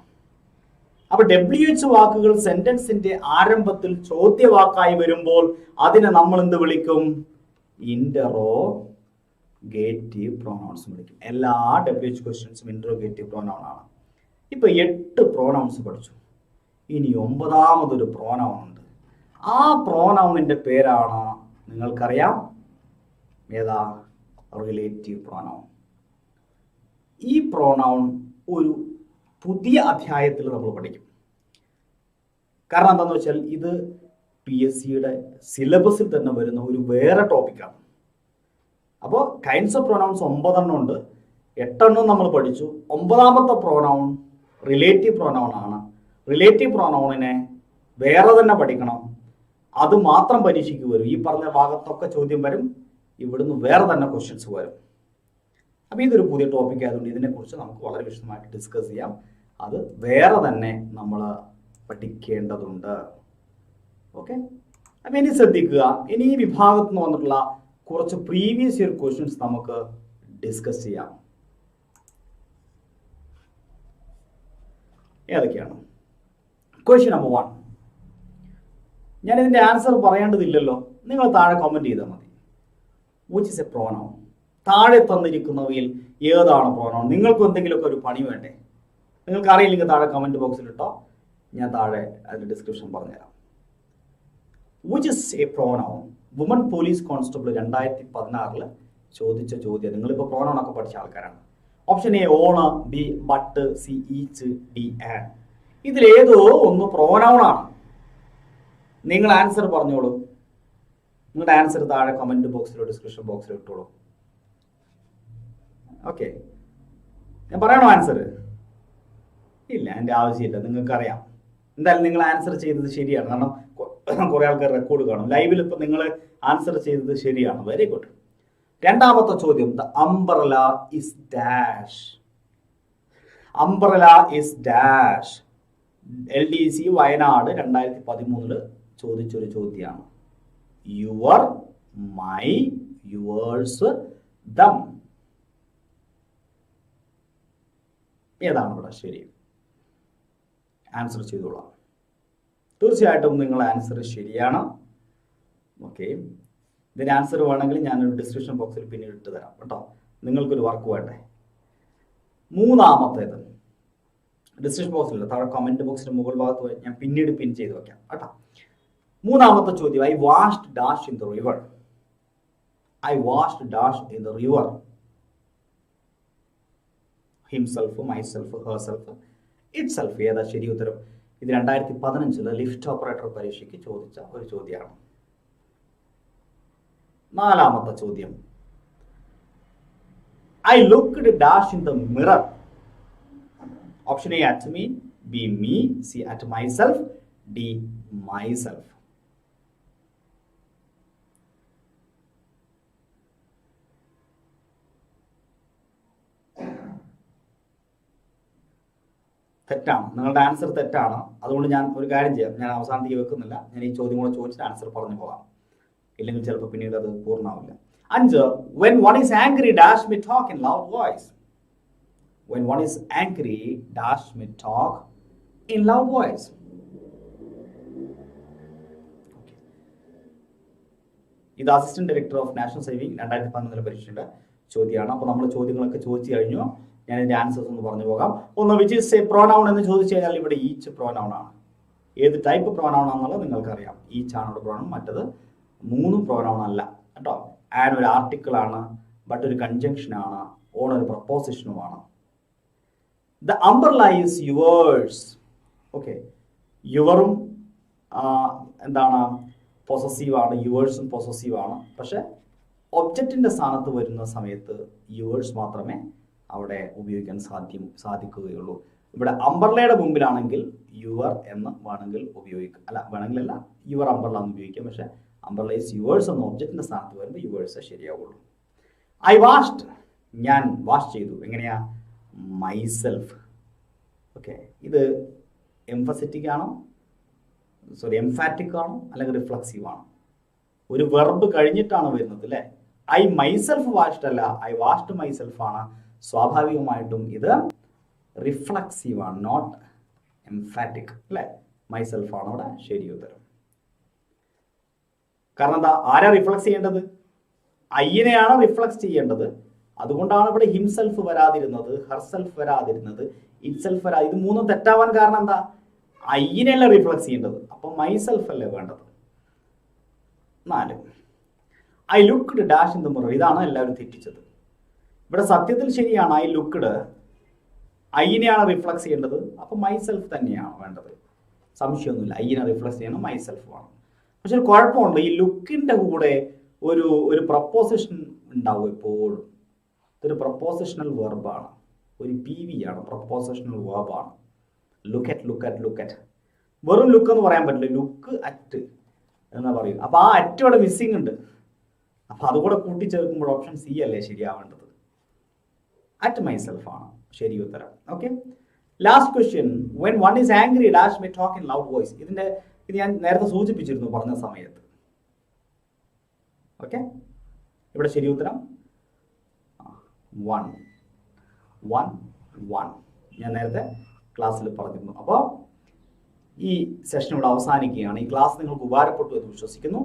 അപ്പൊ WH വാക്കുകൾ സെന്റൻസിന്റെ ആരംഭത്തിൽ ചോദ്യവാക്കായി വരുമ്പോൾ അതിനെ നമ്മൾ എന്ത് വിളിക്കും? ഇന്ററോഗേറ്റീവ് പ്രോനൗൺസ് വിളിക്കും. എല്ലാ WH ക്വസ്റ്റ്യൻസും ഇന്ററോഗേറ്റീവ് പ്രോനൗൺ ആണ്. ഇപ്പൊ 8 പ്രോനൗൺസ് പഠിച്ചു. ഇനി 9ാമതൊരു പ്രോനൗൺ ഉണ്ട്. ആ പ്രോനൗണിന്റെ പേരാണ് നിങ്ങൾക്കറിയാം. ഏതാ? Relative pronoun. ഈ പ്രോനൗൺ ഒരു പുതിയ അധ്യായത്തിൽ നമ്മൾ പഠിക്കും. കാരണം എന്താണെന്ന് വെച്ചാൽ ഇത് PSCയുടെ സിലബസിൽ തന്നെ വരുന്ന ഒരു വേറെ ടോപ്പിക്കാണ്. അപ്പോൾ കൈൻഡ്സ് ഓഫ് പ്രോനൗൺസ് 9 ഉണ്ട്. 8 നമ്മൾ പഠിച്ചു. 9ാമത്തെ പ്രോനൗൺ റിലേറ്റീവ് പ്രോനൗൺ ആണ്. റിലേറ്റീവ് പ്രോനൗണിനെ വേറെ തന്നെ പഠിക്കണം. അത് മാത്രം പരീക്ഷയ്ക്ക് വരും. ഈ പറഞ്ഞ ഭാഗത്തൊക്കെ ചോദ്യം വരും. ഇവിടുന്ന് വേറെ തന്നെ ക്വസ്റ്റ്യൻസ് വരും. അപ്പോൾ ഇതൊരു പുതിയ ടോപ്പിക് ആയതുകൊണ്ട് ഇതിനെക്കുറിച്ച് നമുക്ക് വളരെ വിശദമായിട്ട് ഡിസ്കസ് ചെയ്യാം. അത് വേറെ തന്നെ നമ്മൾ പഠിക്കേണ്ടതുണ്ട്. ഓക്കെ, അപ്പം ഇനി ശ്രദ്ധിക്കുക. ഇനി ഈ വിഭാഗത്തിൽ നിന്ന് വന്നിട്ടുള്ള കുറച്ച് പ്രീവിയസ് ഇയർ ക്വസ്റ്റ്യൻസ് നമുക്ക് ഡിസ്കസ് ചെയ്യാം. ഏതൊക്കെയാണ്? Question number 1. ഞാൻ ഇതിന്റെ ആൻസർ പറയേണ്ടതില്ലല്ലോ, നിങ്ങൾ താഴെ കമന്റ് ചെയ്താൽ മതി. Which is a pronoun? താഴെ തന്നിരിക്കുന്നവയിൽ ഏതാണ് പ്രോനൗൺ? നിങ്ങൾക്കും എന്തെങ്കിലുമൊക്കെ ഒരു പണി വേണ്ടേ? നിങ്ങൾക്ക് അറിയില്ലെങ്കിൽ താഴെ കമന്റ് ബോക്സിൽ ഇട്ടോ, ഞാൻ താഴെ അതിന്റെ ഡിസ്ക്രിപ്ഷൻ പറഞ്ഞുതരാം. Which is a pronoun? Woman police constable 2016 ചോദിച്ച ചോദ്യം. നിങ്ങളിപ്പോൾ പ്രോനൗൺ ഒക്കെ പഠിച്ച ആൾക്കാരാണ്. Option A on, B but, C each, D and. ഇതിലേതോ ഒന്ന് പ്രോനൗൺ ആണ്. നിങ്ങൾ ആൻസർ പറഞ്ഞോളൂ. നിങ്ങളുടെ ആൻസർ താഴെ കമന്റ് ബോക്സിലോ ഡിസ്ക്രിപ്ഷൻ ബോക്സിലോ ഇട്ടോളൂ. ഓക്കെ, ഞാൻ പറയണോ ആൻസർ? ഇല്ല, എൻ്റെ ആവശ്യമില്ല, നിങ്ങൾക്കറിയാം. എന്തായാലും നിങ്ങൾ ആൻസർ ചെയ്തത് ശരിയാണ്. കാരണം കുറെ ആൾക്കാർ റെക്കോർഡ് കാണും. ലൈവിൽ ഇപ്പം നിങ്ങൾ ആൻസർ ചെയ്തത് ശരിയാണ്. Very good. 2ാമത്തെ ചോദ്യം, the umbrella is dash. Umbrella is dash. LDC Wayanad 2013 ചോദിച്ചൊരു ചോദ്യമാണ്. Your, my, yours, them. ഏതാണ് ഇവിടെ ശരി? ആൻസർ ചെയ്തോളാം. തീർച്ചയായിട്ടും നിങ്ങളുടെ ആൻസർ ശരിയാണ്. ഓക്കെ, ഇതിന് ആൻസർ വേണമെങ്കിൽ ഞാനൊരു ഡിസ്ക്രിപ്ഷൻ ബോക്സിൽ പിന്നീട് ഇട്ട് തരാം കേട്ടോ. നിങ്ങൾക്കൊരു വർക്ക് വേണ്ടേ? 3ാമത്തേത് ഡിസ്ക്രിപ്ഷൻ ബോക്സിൽ താഴെ കമന്റ് ബോക്സിന്റെ മുകൾ ഭാഗത്ത് ഞാൻ പിന്നീട് പിൻ ചെയ്ത് വെക്കാം കേട്ടോ. 3ാമത്തെ ചോദ്യം, I washed dash in the river. I washed dash in the river. Himself, myself, herself, itself. ഏതാ ശരി ഉത്തരം? ഇത് 2015 ലിഫ്റ്റ് ഓപ്പറേറ്റർ പരീക്ഷയ്ക്ക് ചോദിച്ച ഒരു ചോദ്യമാണ്. 4ാമത്തെ ചോദ്യം, I looked dash in the mirror. Option A at me, B me, C at myself, D myself. തെറ്റാണ്. നിങ്ങളുടെ ആൻസർ തെറ്റാണ്. അതുകൊണ്ട് ഞാൻ ഒരു കാര്യം ചെയ്യാം, ഞാൻ അവസാനത്തേക്ക് വെക്കുന്നില്ല. ഞാൻ ഈ ചോദ്യം കൂടെ ചോദിച്ചിട്ട് ആൻസർ പറഞ്ഞു പോകാം, ഇല്ലെങ്കിൽ ചിലപ്പോൾ പിന്നീട് അത് പൂർണ്ണമാവില്ല. 5. When one is angry, dash me talk in loud voice. When one is angry, dash me talk in loud voice. ഇത് assistant director of national saving 2011 പരീക്ഷയുടെ ചോദ്യമാണ്. അപ്പോൾ നമ്മൾ ചോദ്യങ്ങളൊക്കെ ചോദിച്ചു കഴിഞ്ഞു. ഞാൻ ഇതിന്റെ ആൻസേഴ്സ് ഒന്ന് പറഞ്ഞു പോകാം. ഒന്ന് വിച്ച് ഈസ് എ പ്രോനൗൺ എന്ന് ചോദിച്ചു കഴിഞ്ഞാൽ ഇവിടെ ഈച്ച് പ്രോനൗൺ ആണ്. ഏത് ടൈപ്പ് പ്രോനൗൺ ആണെന്നുള്ളത് നിങ്ങൾക്കറിയാം. ഈച്ച് ആണ് ഇവിടെ പ്രോനൗൺ, മറ്റത് 3 പ്രോനൗൺ അല്ല കേട്ടോ. ആൻ ഒരു ആർട്ടിക്കിൾ ആണ്, ബട്ട് ഒരു കൺജങ്ഷൻ ആണ്, ഓൺ ഒരു പ്രപ്പോസിഷനുമാണ്. The umbrella is yours. Okay, യുവറും എന്താണ് പൊസസീവ് ആണ്, യുവേഴ്സും പൊസസീവ് ആണ്. പക്ഷെ ഒബ്ജക്റ്റിന്റെ സ്ഥാനത്ത് വരുന്ന സമയത്ത് യുവേഴ്സ് മാത്രമേ അവിടെ ഉപയോഗിക്കാൻ സാധിക്കുകയുള്ളൂ. ഇവിടെ അംബ്രല്ലയുടെ മുമ്പിലാണെങ്കിൽ യുവർ എന്ന് വേണമെങ്കിൽ ഉപയോഗിക്കാം, അല്ല വേണമെങ്കിലല്ല, യുവർ അംബ്രല്ല എന്ന് ഉപയോഗിക്കാം. പക്ഷെ അംബ്രല്ല ഈസ് യുവേഴ്സ് എന്ന ഒബ്ജക്റ്റിന്റെ സ്ഥാനത്ത് വരുമ്പോൾ യുവേഴ്സ് ശരിയാവുള്ളൂ. ഐ വാഷ്ഡ്, ഞാൻ വാഷ് ചെയ്തു. എങ്ങനെയാ? മൈസെൽഫ്. ഓക്കെ, ഇത് എംഫസറ്റിക് ആണോ, സോറി എംഫാറ്റിക് ആണോ, അല്ലെങ്കിൽ റിഫ്ലക്സീവ് ആണോ? ഒരു വെർബ് കഴിഞ്ഞിട്ടാണ് വരുന്നത് അല്ലേ? ഐ മൈസെൽഫ് വാഷ്ഡ് അല്ല, ഐ വാഷ്ഡ് മൈസെൽഫ് ആണ്. സ്വാഭാവികമായിട്ടും ഇത് റിഫ്ലക്സീവ് ആണ്, നോട്ട് എംഫാറ്റിക് അല്ലേ? മൈസെൽഫ് ആണ് അവിടെ ശരി ഉത്തരം. കാരണം എന്താ? ആരാ റിഫ്ലക്സ് ചെയ്യേണ്ടത്? ഐനെയാണ് റിഫ്ലക്സ് ചെയ്യേണ്ടത്. അതുകൊണ്ടാണ് ഇവിടെ ഹിംസെൽഫ് വരാതിരുന്നത്, ഹെർസെൽഫ് വരാതിരുന്നത്, ഇറ്റ്സെൽഫ് വരാ. ഇത് 3 തെറ്റാവാൻ കാരണം എന്താ? ഐനെയല്ല റിഫ്ലക്സ് ചെയ്യേണ്ടത്, അപ്പൊ മൈസെൽഫ് അല്ലേ വേണ്ടത്. 4. I looked dash in the mirror. ഇതാണ് എല്ലാവരും തെറ്റിച്ചത്. ഇവിടെ സത്യത്തിൽ ശരിയാണ്. ഐ ലുക്ക്ഡ് ഐനെയാണ് റിഫ്ലക്സ് ചെയ്യേണ്ടത്, അപ്പൊ മൈസെൽഫ് തന്നെയാണ് വേണ്ടത്. സംശയമൊന്നുമില്ല, ഐനെ റിഫ്ലക്സ് ചെയ്യണം, മൈസെൽഫ് വേണം. പക്ഷെ ഒരു കുഴപ്പമുണ്ട്, ഈ ലുക്കിന്റെ കൂടെ ഒരു പ്രപ്പോസിഷൻ ഉണ്ടാവും എപ്പോഴും. ഇതൊരു പ്രപ്പോസിഷണൽ വെർബാണ്, ഒരു PV ആണ്, പ്രപ്പോസിഷണൽ വെർബാണ്. Look at, look at, look at. വെറും ലുക്ക് എന്ന് പറയാൻ പറ്റില്ല, ലുക്ക് അറ്റ് എന്നാ പറയും. അപ്പൊ ആ അറ്റ് ഇവിടെ മിസ്സിംഗ് ഉണ്ട്. അപ്പൊ അതുകൂടെ കൂട്ടിച്ചേർക്കുമ്പോൾ ഓപ്ഷൻ C അല്ലേ ശരിയാവേണ്ടത്. അറ്റ് മൈസെൽഫ് ആണ് ശരി ഉത്തരം. Okay, last question. When one is angry dash may talk in loud voice. ഇത് ഞാൻ നേരത്തെ സൂചിപ്പിച്ചിരുന്നു പറഞ്ഞ സമയത്ത്. ഓക്കെ, ഇവിടെ ശരി ഉത്തരം 1 1 1. ഞാൻ നേരത്തെ ക്ലാസ്സിൽ പറഞ്ഞിരുന്നു. അപ്പോൾ ഈ സെഷൻ ഇവിടെ അവസാനിക്കുകയാണ്. ഈ ക്ലാസ് നിങ്ങൾക്ക് ഉപകാരപ്പെട്ടു എന്ന് വിശ്വസിക്കുന്നു.